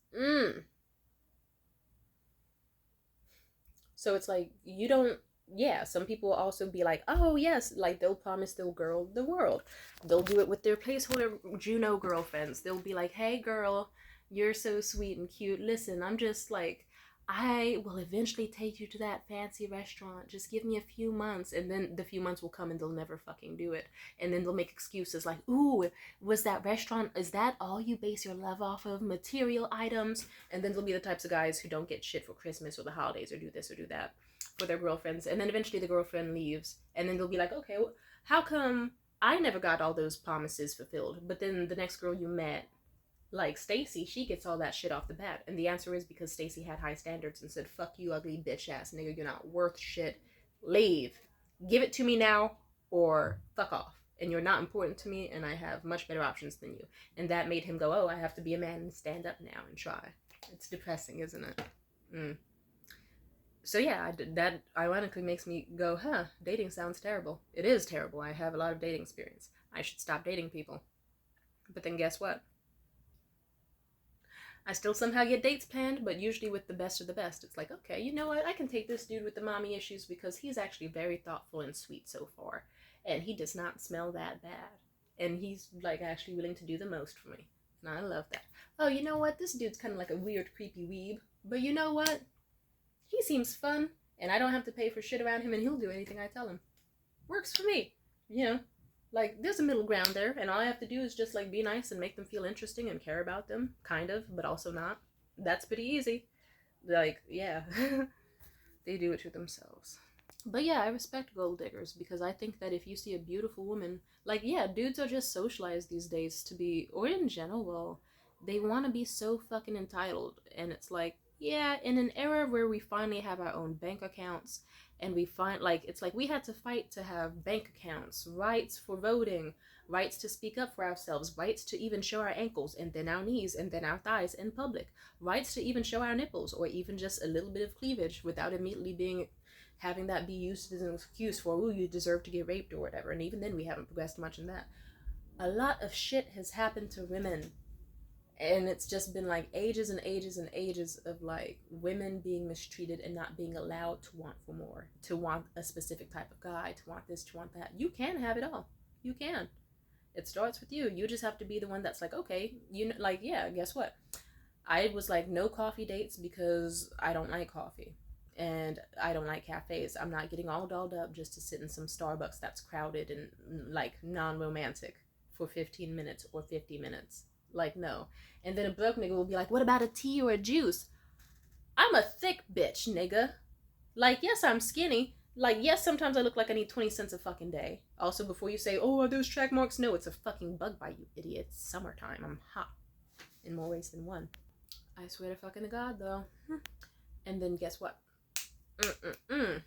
A: so it's like you don't. Yeah, some people will also be like, "Oh yes," like they'll promise they'll girl the world. They'll do it with their placeholder Juno girlfriends. They'll be like, "Hey girl, you're so sweet and cute. Listen, I'm just like, I will eventually take you to that fancy restaurant. Just give me a few months." And then the few months will come and they'll never fucking do it. And then they'll make excuses like, "Ooh, was that restaurant, is that all you base your love off of? Material items?" And then they'll be the types of guys who don't get shit for Christmas or the holidays or do this or do that for their girlfriends. And then eventually the girlfriend leaves. And then they'll be like, "Okay, well, how come I never got all those promises fulfilled? But then the next girl you met, like Stacy, she gets all that shit off the bat." And the answer is because Stacy had high standards and said, "Fuck you, ugly bitch ass nigga. You're not worth shit. Leave. Give it to me now or fuck off. And you're not important to me, and I have much better options than you." And that made him go, "Oh, I have to be a man and stand up now and try." It's depressing, isn't it? Mm. So yeah, that ironically makes me go, huh, dating sounds terrible. It is terrible. I have a lot of dating experience. I should stop dating people. But then guess what? I still somehow get dates planned, but usually with the best of the best. It's like, okay, you know what? I can take this dude with the mommy issues because he's actually very thoughtful and sweet so far. And he does not smell that bad. And he's like actually willing to do the most for me. And I love that. Oh, you know what? This dude's kind of like a weird, creepy weeb. But you know what? He seems fun, and I don't have to pay for shit around him, and he'll do anything I tell him. Works for me. You know, like there's a middle ground there, and all I have to do is just like be nice and make them feel interesting and care about them, kind of, but also not. That's pretty easy. Like, yeah, they do it to themselves. But yeah, I respect gold diggers because I think that if you see a beautiful woman, like, yeah, dudes are just socialized these days to be, or in general, they want to be so fucking entitled. And it's like, yeah, in an era where we finally have our own bank accounts and we find, like, it's like we had to fight to have bank accounts, rights for voting, rights to speak up for ourselves, rights to even show our ankles and then our knees and then our thighs in public, rights to even show our nipples or even just a little bit of cleavage without immediately being having that be used as an excuse for, "Ooh, you deserve to get raped," or whatever. And even then, we haven't progressed much in that. A lot of shit has happened to women. And it's just been like ages and ages and ages of like women being mistreated and not being allowed to want for more, to want a specific type of guy, to want this, to want that. You can have it all. You can. It starts with you. You just have to be the one that's like, okay, you know, like, yeah, guess what? I was like, no coffee dates because I don't like coffee. And I don't like cafes. I'm not getting all dolled up just to sit in some Starbucks that's crowded and like non romantic for 15 minutes or 50 minutes. Like, no. And then a broke nigga will be like, "What about a tea or a juice?" I'm a thick bitch, nigga. Like, yes, I'm skinny. Like, yes, sometimes I look like I need 20 cents a fucking day. Also, before you say, "Oh, are those track marks?" No, it's a fucking bug bite, you idiot. It's summertime. I'm hot in more ways than one. I swear to fucking God, though. And then guess what? Mm-mm-mm.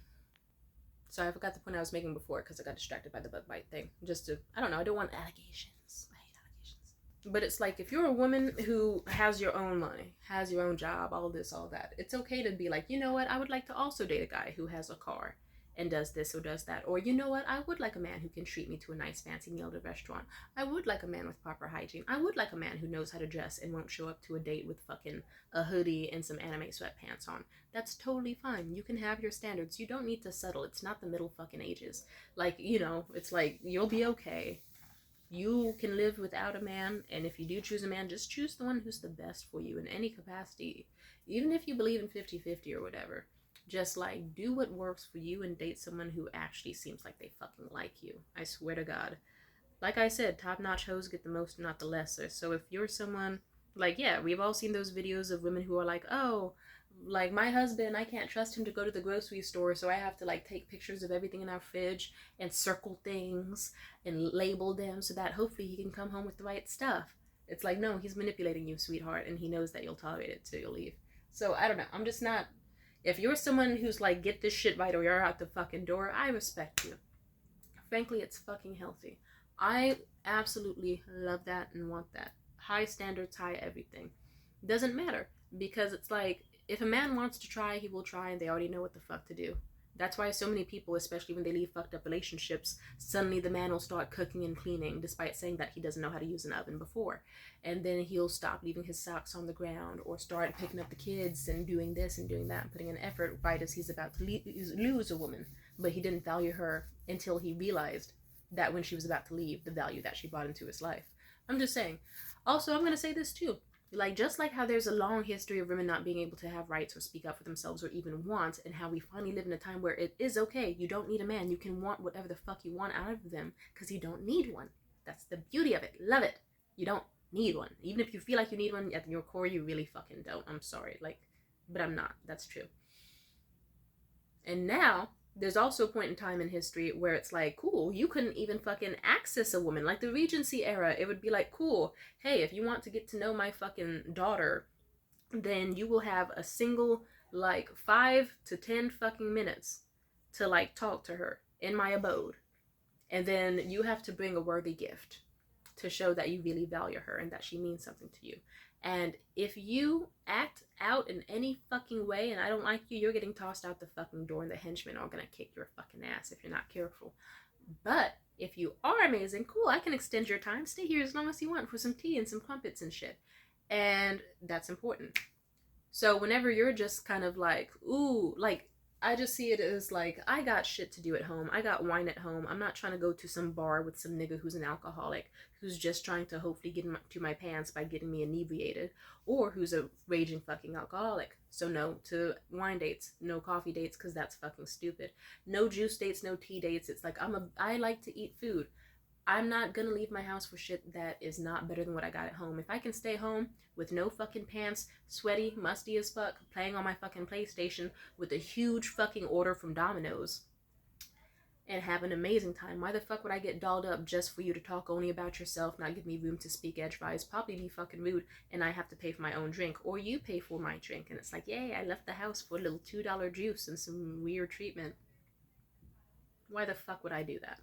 A: Sorry, I forgot the point I was making before because I got distracted by the bug bite thing. Just to, I don't know, I don't want allegations. I hate allegations. But it's like, if you're a woman who has your own money, has your own job, all this, all that, it's okay to be like, you know what, I would like to also date a guy who has a car and does this or does that. Or, you know what, I would like a man who can treat me to a nice fancy meal at a restaurant. I would like a man with proper hygiene. I would like a man who knows how to dress and won't show up to a date with fucking a hoodie and some anime sweatpants on. That's totally fine. You can have your standards. You don't need to settle. It's not the middle fucking ages. Like, you know, it's like, you'll be okay. You can live without a man, and if you do choose a man, just choose the one who's the best for you in any capacity. Even if you believe in 50-50 or whatever. Just like, do what works for you and date someone who actually seems like they fucking like you. I swear to God. Like I said, top-notch hoes get the most, not the lesser. So if you're someone, like, yeah, we've all seen those videos of women who are like, oh, like, my husband, I can't trust him to go to the grocery store, so I have to, like, take pictures of everything in our fridge and circle things and label them so that hopefully he can come home with the right stuff. It's like, no, he's manipulating you, sweetheart, and he knows that you'll tolerate it till you'll leave. So, I don't know. I'm just not... If you're someone who's like, get this shit right or you're out the fucking door, I respect you. Frankly, it's fucking healthy. I absolutely love that and want that. High standards, high everything. Doesn't matter, because it's like, if a man wants to try, he will try, and they already know what the fuck to do. That's why so many people, especially when they leave fucked up relationships, suddenly the man will start cooking and cleaning despite saying that he doesn't know how to use an oven before. And then he'll stop leaving his socks on the ground or start picking up the kids and doing this and doing that and putting in effort right as he's about to lose a woman. But he didn't value her until he realized that when she was about to leave, the value that she brought into his life. I'm just saying. Also, I'm going to say this too. Like, just like how there's a long history of women not being able to have rights or speak up for themselves or even want, and how we finally live in a time where it is okay. You don't need a man. You can want whatever the fuck you want out of them because you don't need one. That's the beauty of it. Love it. You don't need one. Even if you feel like you need one, at your core, you really fucking don't. I'm sorry. Like, but I'm not. That's true. And now, there's also a point in time in history where it's like, cool, you couldn't even fucking access a woman. Like the Regency era, it would be like, cool, hey, if you want to get to know my fucking daughter, then you will have a single, like, 5 to 10 fucking minutes to, like, talk to her in my abode. And then you have to bring a worthy gift to show that you really value her and that she means something to you. And if you act out in any fucking way and I don't like you, you're getting tossed out the fucking door and the henchmen are gonna kick your fucking ass if you're not careful. But if you are amazing, cool, I can extend your time. Stay here as long as you want for some tea and some crumpets and shit. And that's important. So whenever you're just kind of like, ooh, like, I just see it as like, I got shit to do at home. I got wine at home. I'm not trying to go to some bar with some nigga who's an alcoholic, who's just trying to hopefully get to my pants by getting me inebriated, or who's a raging fucking alcoholic. So no to wine dates, no coffee dates, because that's fucking stupid. No juice dates, no tea dates. It's like, I like to eat food. I'm not gonna leave my house for shit that is not better than what I got at home. If I can stay home with no fucking pants, sweaty, musty as fuck, playing on my fucking PlayStation with a huge fucking order from Domino's and have an amazing time, why the fuck would I get dolled up just for you to talk only about yourself, not give me room to speak edgewise, probably be fucking rude, and I have to pay for my own drink, or you pay for my drink, and it's like, yay, I left the house for a little $2 juice and some weird treatment. Why the fuck would I do that?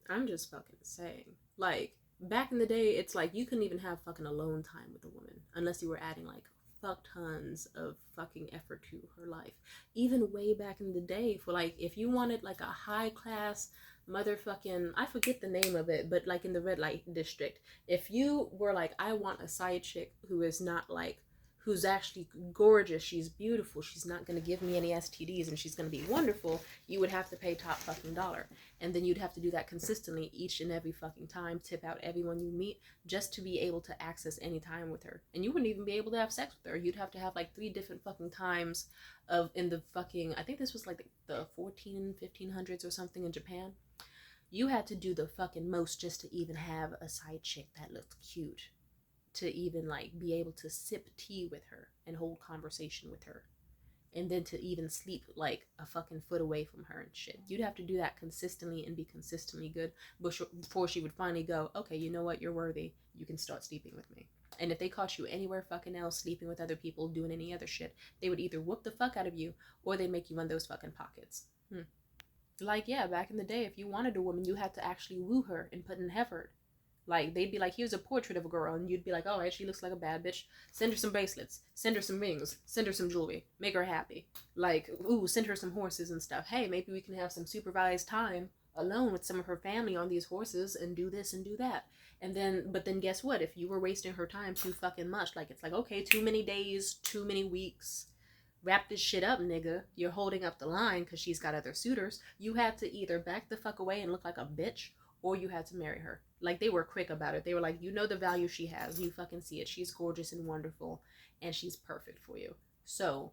A: I'm just fucking saying. Like, back in the day, it's like you couldn't even have fucking alone time with a woman unless you were adding like fuck tons of fucking effort to her life. Even way back in the day, for like, if you wanted like a high class motherfucking, I forget the name of it, but like in the red light district, if you were like, I want a side chick who is not like, who's actually gorgeous, she's beautiful, she's not going to give me any STDs, and she's going to be wonderful, you would have to pay top fucking dollar. And then you'd have to do that consistently each and every fucking time, tip out everyone you meet, just to be able to access any time with her. And you wouldn't even be able to have sex with her. You'd have to have like 3 different fucking times of, in the fucking, I think this was like the 1500s or something in Japan. You had to do the fucking most just to even have a side chick that looked cute, to even like be able to sip tea with her and hold conversation with her, and then to even sleep like a fucking foot away from her and shit. You'd have to do that consistently and be consistently good before she would finally go, okay, you know what, you're worthy, you can start sleeping with me. And if they caught you anywhere fucking else, sleeping with other people, doing any other shit, they would either whoop the fuck out of you or they'd make you run those fucking pockets. Like, yeah, back in the day, if you wanted a woman, you had to actually woo her and put in effort. Like, they'd be like, here's a portrait of a girl, and you'd be like, all right, she looks like a bad bitch. Send her some bracelets. Send her some rings. Send her some jewelry. Make her happy. Like, ooh, send her some horses and stuff. Hey, maybe we can have some supervised time alone with some of her family on these horses and do this and do that. And then, but then guess what? If you were wasting her time too fucking much, like, it's like, okay, too many days, too many weeks, wrap this shit up, nigga. You're holding up the line because she's got other suitors. You had to either back the fuck away and look like a bitch, or you had to marry her. Like, they were quick about it. They were like, you know the value she has. You fucking see it. She's gorgeous and wonderful, and she's perfect for you. So,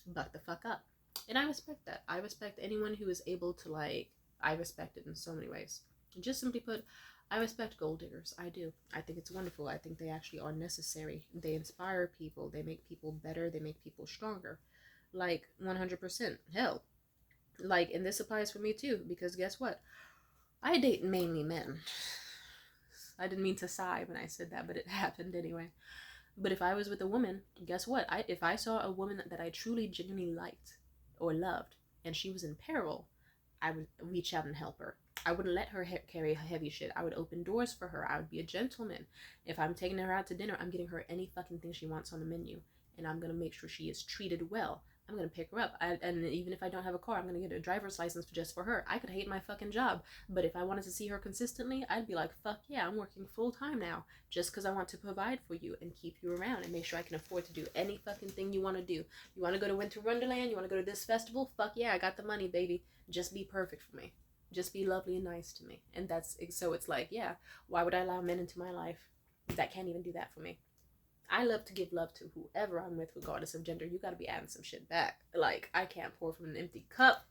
A: buck the fuck up. And I respect that. I respect anyone who is able to, like, I respect it in so many ways. Just simply put, I respect gold diggers. I do. I think it's wonderful. I think they actually are necessary. They inspire people. They make people better. They make people stronger. Like, 100%. Hell. Like, and this applies for me too, because guess what? I date mainly men. I didn't mean to sigh when I said that, but it happened anyway. But if I was with a woman, guess what? If I saw a woman that I truly, genuinely liked or loved, and she was in peril, I would reach out and help her. I wouldn't let her carry heavy shit. I would open doors for her. I would be a gentleman. If I'm taking her out to dinner, I'm getting her any fucking thing she wants on the menu. And I'm going to make sure she is treated well. I'm going to pick her up. And even if I don't have a car, I'm going to get a driver's license just for her. I could hate my fucking job. But if I wanted to see her consistently, I'd be like, fuck yeah, I'm working full time now. Just because I want to provide for you and keep you around and make sure I can afford to do any fucking thing you want to do. You want to go to Winter Wonderland? You want to go to this festival? Fuck yeah, I got the money, baby. Just be perfect for me. Just be lovely and nice to me. And that's, so it's like, yeah, why would I allow men into my life that can't even do that for me? I love to give love to whoever I'm with, regardless of gender. You gotta be adding some shit back. Like, I can't pour from an empty cup,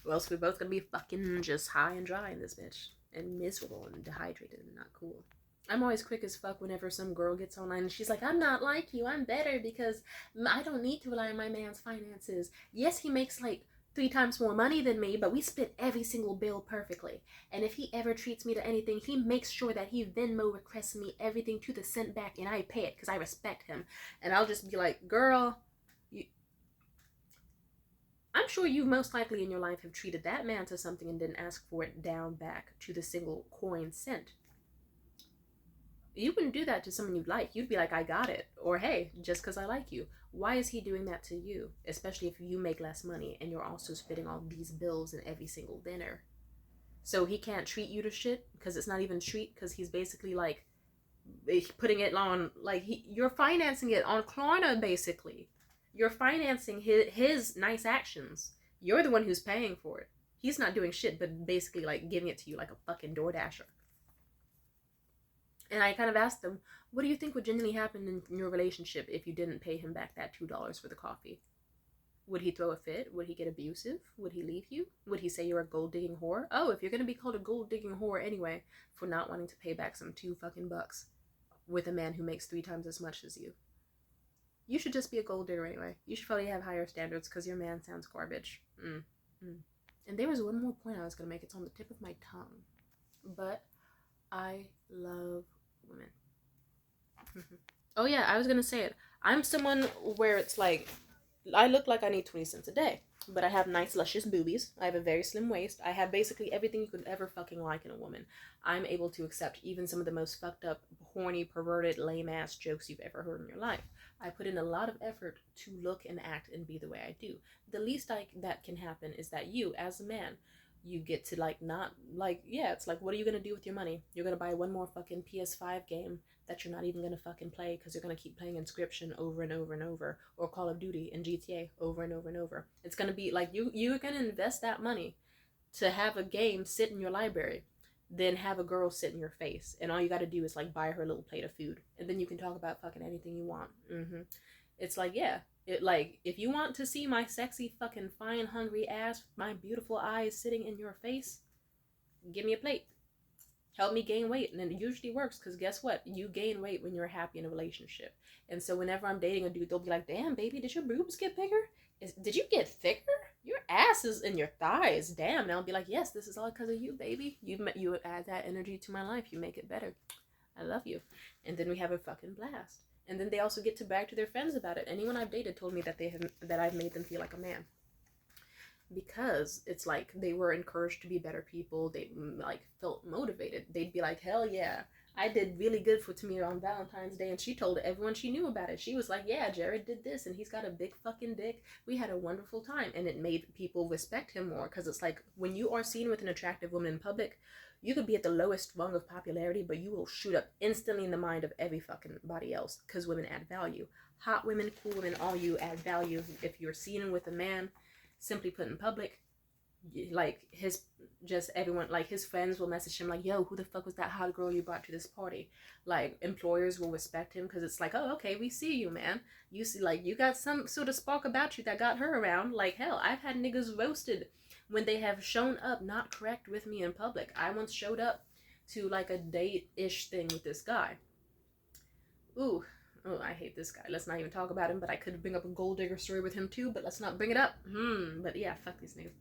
A: or else we're both gonna be fucking just high and dry in this bitch. And miserable and dehydrated and not cool. I'm always quick as fuck whenever some girl gets online and she's like, I'm not like you, I'm better because I don't need to rely on my man's finances. Yes, he makes like 3 times more money than me, but we split every single bill perfectly. And if he ever treats me to anything, he makes sure that he Venmo requests me everything to the cent back, and I pay it because I respect him. And I'll just be like, girl, I'm sure you most likely in your life have treated that man to something and didn't ask for it down back to the single coin cent. You wouldn't do that to someone you like. You'd be like, I got it. Or, hey, just because I like you. Why is he doing that to you? Especially if you make less money and you're also spitting all these bills in every single dinner. So he can't treat you to shit because it's not even treat, because he's basically like putting it on, like, you're financing it on Klarna, basically. You're financing his nice actions. You're the one who's paying for it. He's not doing shit but basically like giving it to you like a fucking DoorDasher. And I kind of asked them, what do you think would genuinely happen in your relationship if you didn't pay him back that $2 for the coffee? Would he throw a fit? Would he get abusive? Would he leave you? Would he say you're a gold-digging whore? Oh, if you're going to be called a gold-digging whore anyway for not wanting to pay back some $2 with a man who makes 3 times as much as you, you should just be a gold digger anyway. You should probably have higher standards because your man sounds garbage. And there was one more point I was going to make. It's on the tip of my tongue. But I love women. Oh yeah, I was gonna say it. I'm someone where it's like, I look like I need 20 cents a day, but I have nice luscious boobies. I have a very slim waist. I have basically everything you could ever fucking like in a woman. I'm able to accept even some of the most fucked up, horny, perverted, lame ass jokes you've ever heard in your life. I put in a lot of effort to look and act and be the way I do. The least that can happen is that you, as a man, you get to like not like, yeah, it's like, what are you gonna do with your money? You're gonna buy one more fucking PS5 game that you're not even gonna fucking play because you're gonna keep playing Inscription over and over and over, or Call of Duty and GTA over and over and over. It's gonna be like, you're gonna invest that money to have a game sit in your library, then have a girl sit in your face, and all you gotta do is like buy her a little plate of food, and then you can talk about fucking anything you want. It's like, yeah, it, like, if you want to see my sexy fucking fine hungry ass, my beautiful eyes sitting in your face, give me a plate. Help me gain weight. And it usually works because guess what? You gain weight when you're happy in a relationship. And so whenever I'm dating a dude, they'll be like, damn, baby, did your boobs get bigger? Did you get thicker? Your ass is in your thighs. Damn. And I'll be like, yes, this is all because of you, baby. You add that energy to my life. You make it better. I love you. And then we have a fucking blast. And then they also get to brag to their friends about it. Anyone I've dated told me that I've made them feel like a man. because it's like they were encouraged to be better people. They like felt motivated. They'd be like, hell yeah, I did really good for Tamira on Valentine's Day, and she told everyone she knew about it. She was like, yeah, Jared did this and he's got a big fucking dick. We had a wonderful time. And it made people respect him more, because it's like when you are seen with an attractive woman in public, you could be at the lowest rung of popularity, but you will shoot up instantly in the mind of every fucking body else, because women add value. Hot women, cool women, all you add value. If you're seen with a man, simply put, in public, like his, just everyone, like his friends will message him like, yo, who the fuck was that hot girl you brought to this party? Like employers will respect him, because it's like, oh, okay, we see you, man. You see, like, you got some sort of spark about you that got her around. Like, hell, I've had niggas roasted when they have shown up not correct with me in public. I once showed up to like a date-ish thing with this guy. Ooh, oh, I hate this guy. Let's not even talk about him, but I could bring up a gold digger story with him too, but let's not bring it up. But yeah, fuck these niggas.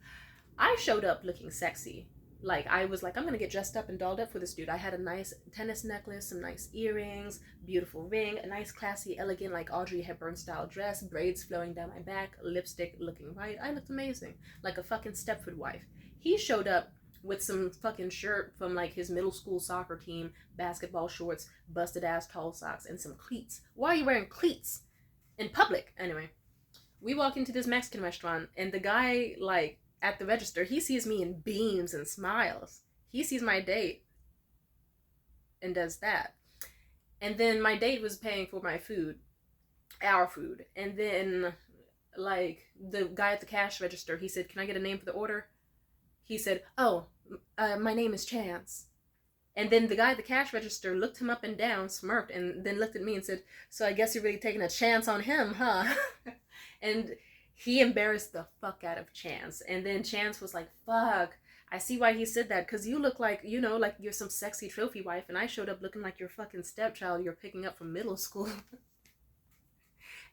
A: I showed up looking sexy. Like, I was like, I'm gonna get dressed up and dolled up for this dude. I had a nice tennis necklace, some nice earrings, beautiful ring, a nice classy, elegant, like Audrey Hepburn style dress, braids flowing down my back, lipstick looking right. I looked amazing, like a fucking Stepford wife. He showed up with some fucking shirt from like his middle school soccer team, basketball shorts, busted ass tall socks, and some cleats. Why are you wearing cleats in public? Anyway, we walk into this Mexican restaurant, and the guy, like, at the register, he sees me and beams and smiles. He sees my date and does that. And then my date was paying for my food, our food. And then, like, the guy at the cash register, he said, can I get a name for the order? He said, oh, my name is Chance. And then the guy at the cash register looked him up and down, smirked, and then looked at me and said, so I guess you're really taking a chance on him, huh? And he embarrassed the fuck out of Chance. And then Chance was like, fuck, I see why he said that, because you look like, you know, like you're some sexy trophy wife, and I showed up looking like your fucking stepchild you're picking up from middle school.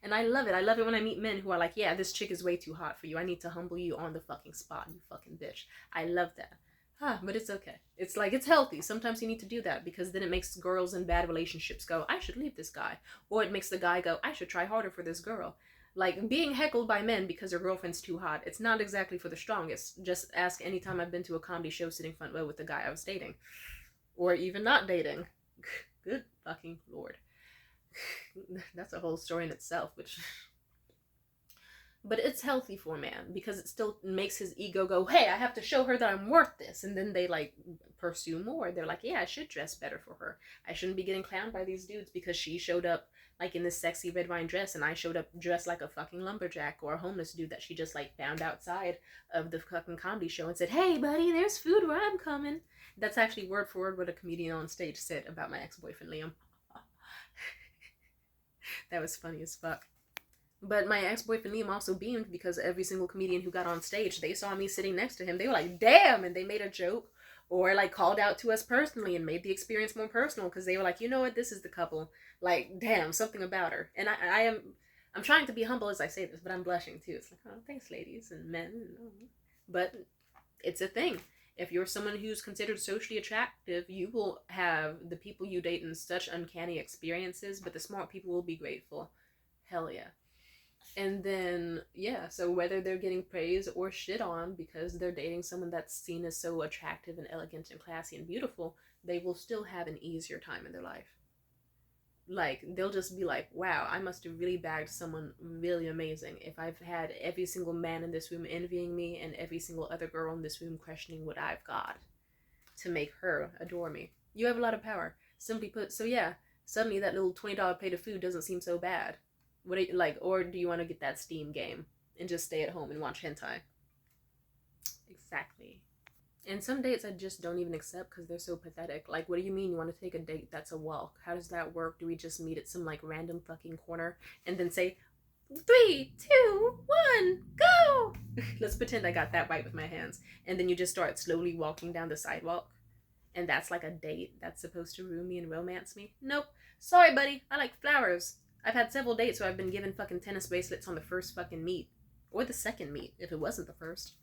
A: And I love it. I love it when I meet men who are like, yeah, this chick is way too hot for you. I need to humble you on the fucking spot, you fucking bitch. I love that. But it's okay. It's like, it's healthy. Sometimes you need to do that, because then it makes girls in bad relationships go, I should leave this guy. Or it makes the guy go, I should try harder for this girl. Like, being heckled by men because their girlfriend's too hot, it's not exactly for the strongest. Just ask any time I've been to a comedy show sitting front row with the guy I was dating. Or even not dating. Good fucking lord. That's a whole story in itself, which... But it's healthy for a man, because it still makes his ego go, hey, I have to show her that I'm worth this. And then they, like, pursue more. They're like, yeah, I should dress better for her. I shouldn't be getting clowned by these dudes because she showed up, like, in this sexy red wine dress, and I showed up dressed like a fucking lumberjack or a homeless dude that she just, like, found outside of the fucking comedy show and said, hey, buddy, there's food where I'm coming. That's actually word for word what a comedian on stage said about my ex-boyfriend, Liam. That was funny as fuck. But my ex-boyfriend Liam also beamed, because every single comedian who got on stage, they saw me sitting next to him. They were like, damn, and they made a joke or like called out to us personally and made the experience more personal, because they were like, you know what, this is the couple. Like, damn, something about her. And I'm trying to be humble as I say this, but I'm blushing too. It's like, oh, thanks, ladies and men. But it's a thing. If you're someone who's considered socially attractive, you will have the people you date in such uncanny experiences, but the smart people will be grateful. Hell yeah. And then, yeah, so whether they're getting praise or shit on because they're dating someone that's seen as so attractive and elegant and classy and beautiful, they will still have an easier time in their life. Like, they'll just be like, wow, I must have really bagged someone really amazing if I've had every single man in this room envying me and every single other girl in this room questioning what I've got to make her adore me. You have a lot of power, simply put. So yeah, suddenly that little $20 plate of food doesn't seem so bad. What do you, like, or do you want to get that Steam game and just stay at home and watch hentai? Exactly. And some dates I just don't even accept because they're so pathetic. Like, what do you mean you want to take a date that's a walk? How does that work? Do we just meet at some, like, random fucking corner and then say, 3, 2, 1, go! Let's pretend I got that right with my hands. And then you just start slowly walking down the sidewalk. And that's like a date that's supposed to woo me and romance me? Nope. Sorry, buddy. I like flowers. I've had several dates where I've been given fucking tennis bracelets on the first fucking meet. Or the second meet, if it wasn't the first.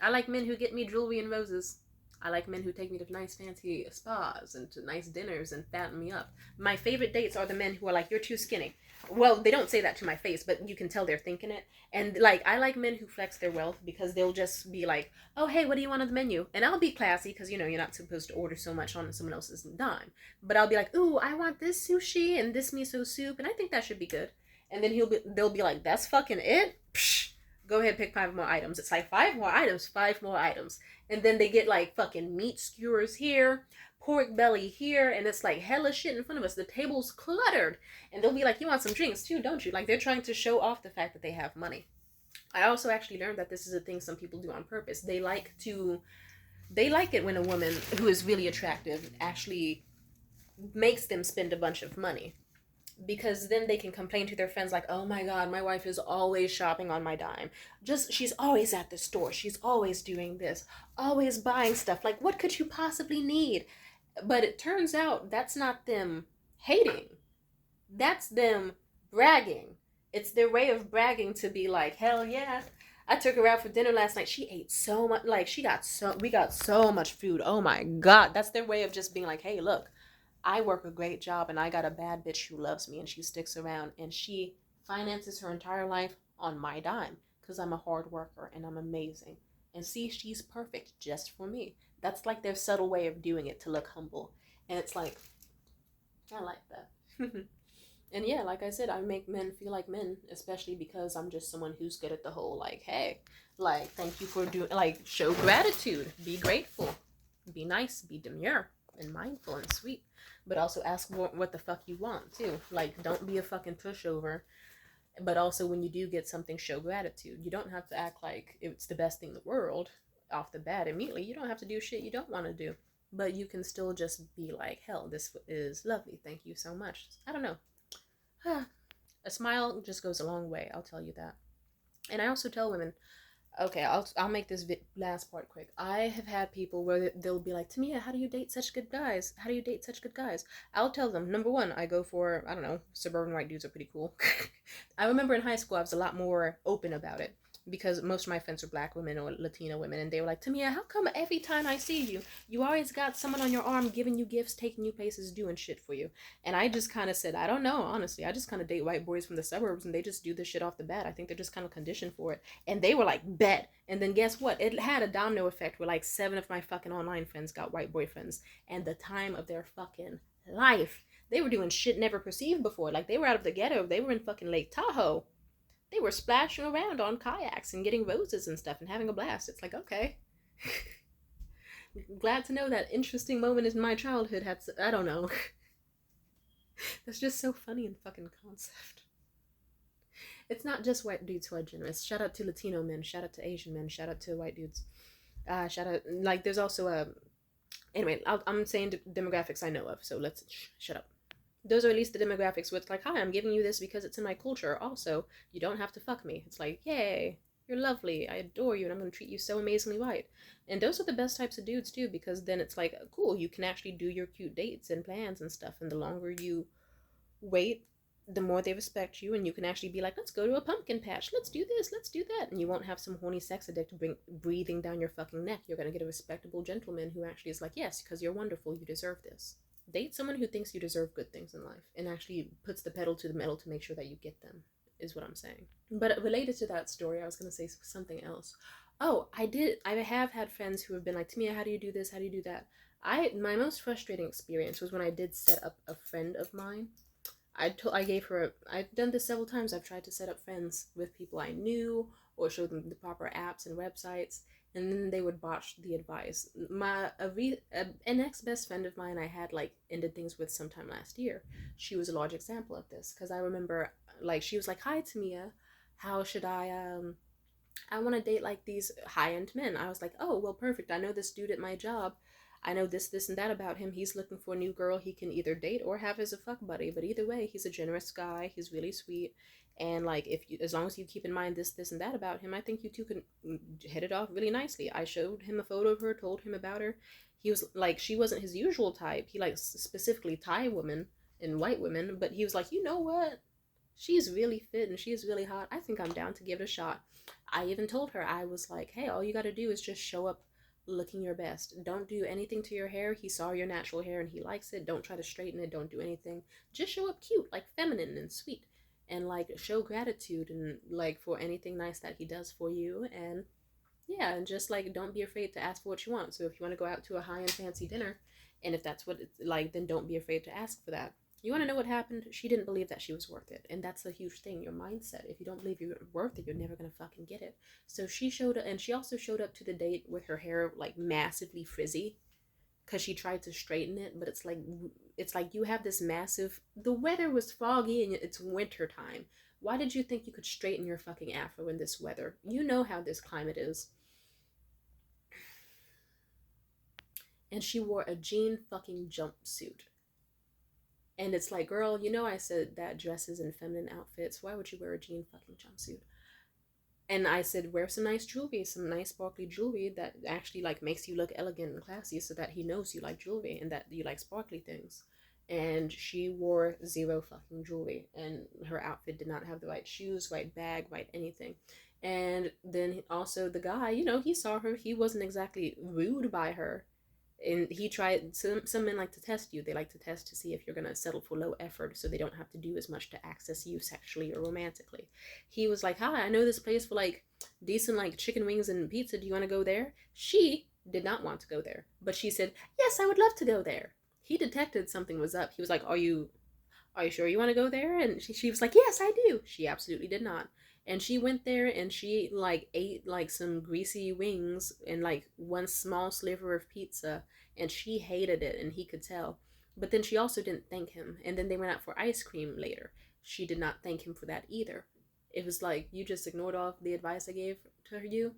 A: I like men who get me jewelry and roses. I like men who take me to nice fancy spas and to nice dinners and fatten me up. My favorite dates are the men who are like, you're too skinny. Well, they don't say that to my face, but you can tell they're thinking it. And like, I like men who flex their wealth because they'll just be like, oh, hey, what do you want on the menu? And I'll be classy because, you know, you're not supposed to order so much on someone else's dime. But I'll be like, ooh, I want this sushi and this miso soup, and I think that should be good. And then they'll be like, that's fucking it? Psh, go ahead, pick 5 more items. It's like 5 more items, 5 more items. And then they get like fucking meat skewers here, pork belly here, and it's like hella shit in front of us. The table's cluttered. And they'll be like, you want some drinks too, don't you? Like they're trying to show off the fact that they have money. I also actually learned that this is a thing some people do on purpose. They like it when a woman who is really attractive actually makes them spend a bunch of money, because then they can complain to their friends like, oh my god, my wife is always shopping on my dime, just she's always at the store, she's always doing this, always buying stuff, like what could you possibly need? But it turns out that's not them hating, that's them bragging. It's their way of bragging to be like, hell yeah, I took her out for dinner last night, she ate so much, like we got so much food, oh my god. That's their way of just being like, hey look, I work a great job and I got a bad bitch who loves me and she sticks around and she finances her entire life on my dime because I'm a hard worker and I'm amazing. And see, she's perfect just for me. That's like their subtle way of doing it to look humble. And it's like, I like that. And yeah, like I said, I make men feel like men, especially because I'm just someone who's good at the whole like, hey, like, thank you for doing, like, show gratitude, be grateful, be nice, be demure and mindful and sweet, but also ask what the fuck you want too. Like, don't be a fucking pushover, but also when you do get something, show gratitude. You don't have to act like it's the best thing in the world off the bat immediately. You don't have to do shit you don't want to do, but you can still just be like, hell, this is lovely, thank you so much. I don't know. A smile just goes a long way, I'll tell you that. And I also tell women, okay, I'll make this last part quick. I have had people where they'll be like, Tamia, how do you date such good guys? How do you date such good guys? I'll tell them, number one, I go for, I don't know, suburban white dudes are pretty cool. I remember in high school I was a lot more open about it because most of my friends are black women or Latina women, and they were like, Tamia, how come every time I see you, you always got someone on your arm giving you gifts, taking you places, doing shit for you? And I just kind of said, I don't know, honestly. I just kind of date white boys from the suburbs, and they just do this shit off the bat. I think they're just kind of conditioned for it. And they were like, bet. And then guess what? It had a domino effect where like 7 of my fucking online friends got white boyfriends, and the time of their fucking life. They were doing shit never perceived before. Like, they were out of the ghetto. They were in fucking Lake Tahoe. They were splashing around on kayaks and getting roses and stuff and having a blast. It's like, okay. Glad to know that interesting moment in my childhood had, I don't know. That's just so funny in fucking concept. It's not just white dudes who are generous. Shout out to Latino men. Shout out to Asian men. Shout out to white dudes. Shout out, like, there's also a, anyway, I'm saying demographics I know of, so let's shut up. Those are at least the demographics where it's like, hi, I'm giving you this because it's in my culture. Also, you don't have to fuck me. It's like, yay, you're lovely, I adore you, and I'm going to treat you so amazingly right. And those are the best types of dudes too, because then it's like, cool, you can actually do your cute dates and plans and stuff, and the longer you wait, the more they respect you, and you can actually be like, let's go to a pumpkin patch, let's do this, let's do that, and you won't have some horny sex addict breathing down your fucking neck. You're going to get a respectable gentleman who actually is like, yes, because you're wonderful, you deserve this. Date someone who thinks you deserve good things in life and actually puts the pedal to the metal to make sure that you get them, is what I'm saying. But related to that story, I was going to say something else. Oh, I have had friends who have been like, Tamia, how do you do this? How do you do that? My most frustrating experience was when I did set up a friend of mine. I've done this several times. I've tried to set up friends with people I knew or show them the proper apps and websites, and then they would botch the advice. An ex-best friend of mine I had, like, ended things with sometime last year. She was a large example of this, because I remember, like, she was like, hi, Tamia, how should I want to date, like, these high-end men. I was like, oh, well, perfect. I know this dude at my job. I know this, and that about him. He's looking for a new girl he can either date or have as a fuck buddy. But either way, he's a generous guy. He's really sweet. And, like, as long as you keep in mind this, and that about him, I think you two can hit it off really nicely. I showed him a photo of her, told him about her. He was, like, she wasn't his usual type. He likes specifically Thai women and white women. But he was like, you know what? She's really fit and she's really hot. I think I'm down to give it a shot. I even told her, I was like, hey, all you got to do is just show up looking your best. Don't do anything to your hair. He saw your natural hair and he likes it. Don't try to straighten it. Don't do anything. Just show up cute, like feminine and sweet, and like show gratitude and like for anything nice that he does for you. And yeah, and just like don't be afraid to ask for what you want. So if you want to go out to a high-end fancy dinner, and if that's what it's like, then don't be afraid to ask for that. You want to know what happened? She didn't believe that she was worth it. And that's a huge thing, your mindset. If you don't believe you're worth it, you're never going to fucking get it. So she showed up, and she also showed up to the date with her hair like massively frizzy because she tried to straighten it, but it's like you have this massive, the weather was foggy and it's winter time. Why did you think you could straighten your fucking afro in this weather? You know how this climate is. And she wore a jean fucking jumpsuit. And it's like, girl, you know I said that dresses and feminine outfits. Why would you wear a jean fucking jumpsuit? And I said, wear some nice jewelry, some nice sparkly jewelry that actually like makes you look elegant and classy, so that he knows you like jewelry and that you like sparkly things. And she wore zero fucking jewelry, and her outfit did not have the right shoes, right bag, right anything. And then also the guy, he saw her. He wasn't exactly rude by her, and he tried. Some men like to test you. They like to test to see if you're gonna settle for low effort, so they don't have to do as much to access you sexually or romantically. He was like, hi, I know this place for like decent like chicken wings and pizza. Do you want to go there? She did not want to go there, but she said, yes, I would love to go there. He detected something was up. He was like, are you sure you want to go there? And she was like, yes, I do. She absolutely did not. And she went there and she like ate like some greasy wings and like one small sliver of pizza, and she hated it and he could tell. But then she also didn't thank him. And then they went out for ice cream later. She did not thank him for that either. It was like, you just ignored all the advice I gave to you.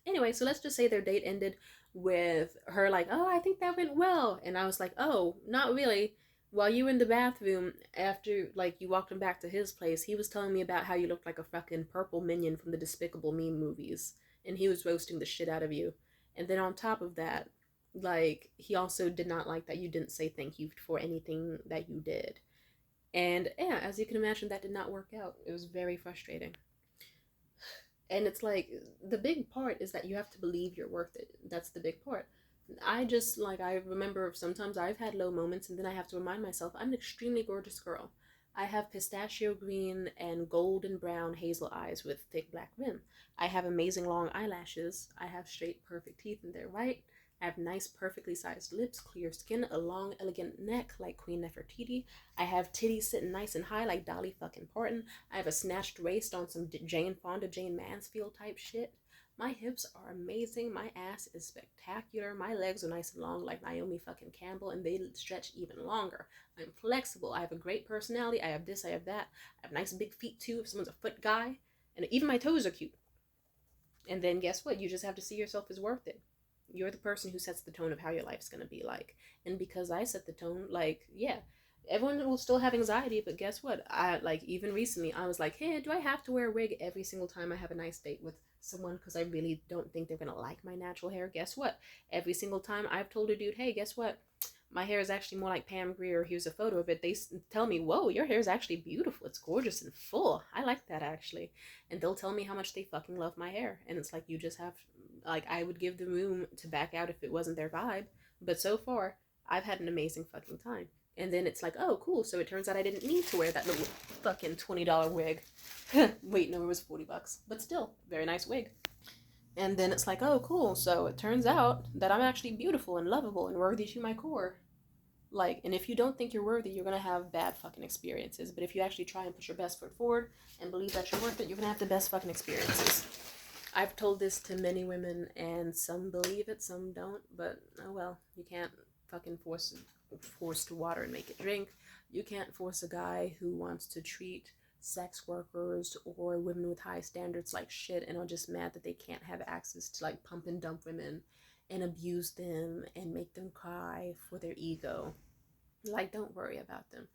A: Anyway, so let's just say their date ended with her like, oh, I think that went well. And I was like, oh, not really. While you were in the bathroom, after like you walked him back to his place, he was telling me about how you looked like a fucking purple minion from the Despicable Me movies. And he was roasting the shit out of you. And then on top of that, like, he also did not like that you didn't say thank you for anything that you did. And yeah, as you can imagine, that did not work out. It was very frustrating. And it's like, the big part is that you have to believe you're worth it. That's the big part. I remember sometimes I've had low moments, and then I have to remind myself I'm an extremely gorgeous girl. I have pistachio green and golden brown hazel eyes with thick black rim. I have amazing long eyelashes. I have straight perfect teeth in their right. I have nice perfectly sized lips, clear skin, a long elegant neck like Queen Nefertiti. I have titties sitting nice and high like Dolly fucking Parton. I have a snatched waist on some Jane Fonda, Jane Mansfield type shit. My hips are amazing. My ass is spectacular. My legs are nice and long like Naomi fucking Campbell, and they stretch even longer. I'm flexible. I have a great personality. I have this, I have that. I have nice big feet too if someone's a foot guy. And even my toes are cute. And then guess what? You just have to see yourself as worth it. You're the person who sets the tone of how your life's going to be like. And because I set the tone, like, yeah, everyone will still have anxiety, but guess what? Even recently, I was like, hey, do I have to wear a wig every single time I have a nice date with someone because I really don't think they're going to like my natural hair? Guess what? Every single time I've told a dude, hey, guess what? My hair is actually more like Pam Grier. Here's a photo of it. They tell me, whoa, your hair is actually beautiful. It's gorgeous and full. I like that, actually. And they'll tell me how much they fucking love my hair. And it's like, you just have, like, I would give the room to back out if it wasn't their vibe. But so far, I've had an amazing fucking time. And then it's like, oh, cool. So it turns out I didn't need to wear that little fucking $20 wig. Wait, no, it was $40. But still, very nice wig. And then it's like, oh, cool. So it turns out that I'm actually beautiful and lovable and worthy to my core. Like, and if you don't think you're worthy, you're gonna have bad fucking experiences. But if you actually try and put your best foot forward and believe that you're worth it, you're gonna have the best fucking experiences. I've told this to many women, and some believe it, some don't. But oh well, you can't fucking force water and make it drink. You can't force a guy who wants to treat sex workers or women with high standards like shit and are just mad that they can't have access to like pump and dump women and abuse them and make them cry for their ego. Like, don't worry about them.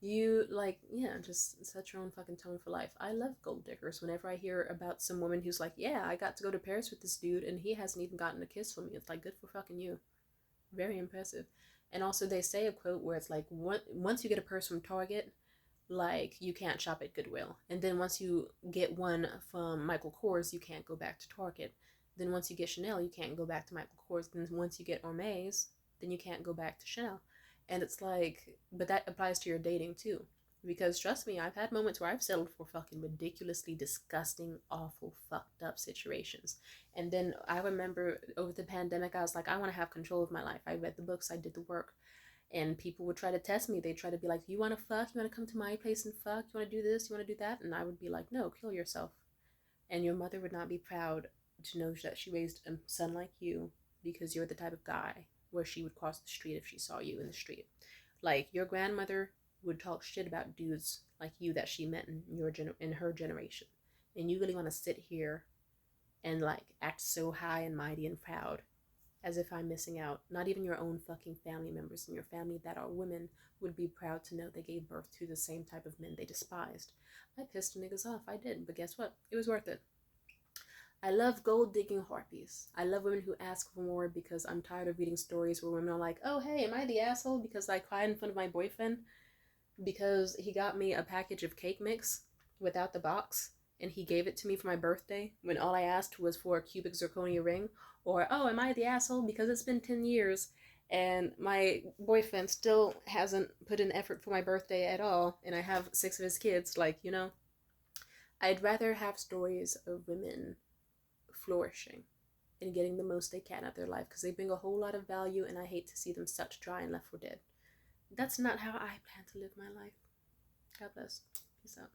A: You, like, yeah, just set your own fucking tone for life. I love gold diggers. Whenever I hear about some woman who's like, yeah, I got to go to Paris with this dude and he hasn't even gotten a kiss from me. It's like, good for fucking you. Very impressive. And also they say a quote where it's like, once you get a purse from Target, like, you can't shop at Goodwill. And then once you get one from Michael Kors, you can't go back to Target. Then once you get Chanel, you can't go back to Michael Kors. Then once you get Hermes, then you can't go back to Chanel. And it's like, but that applies to your dating too. Because trust me, I've had moments where I've settled for fucking ridiculously disgusting, awful, fucked up situations. And then I remember over the pandemic, I was like, I want to have control of my life. I read the books, I did the work. And people would try to test me. They'd try to be like, you want to fuck? You want to come to my place and fuck? You want to do this? You want to do that? And I would be like, no, kill yourself. And your mother would not be proud to know that she raised a son like you because you're the type of guy where she would cross the street if she saw you in the street. Like your grandmother would talk shit about dudes like you that she met in her generation, and you really want to sit here and like act so high and mighty and proud as if I'm missing out. Not even your own fucking family members in your family that are women would be proud to know they gave birth to the same type of men they despised. I pissed niggas off, I did, but guess what? It was worth it. I love gold digging harpies. I love women who ask for more because I'm tired of reading stories where women are like, oh, hey, am I the asshole because I cried in front of my boyfriend because he got me a package of cake mix without the box and he gave it to me for my birthday when all I asked was for a cubic zirconia ring? Or, oh, am I the asshole because it's been 10 years and my boyfriend still hasn't put in effort for my birthday at all and I have 6 of his kids? Like, you know, I'd rather have stories of women flourishing and getting the most they can out of their life because they bring a whole lot of value and I hate to see them sucked dry and left for dead. That's not how I plan to live my life. God bless. Peace out.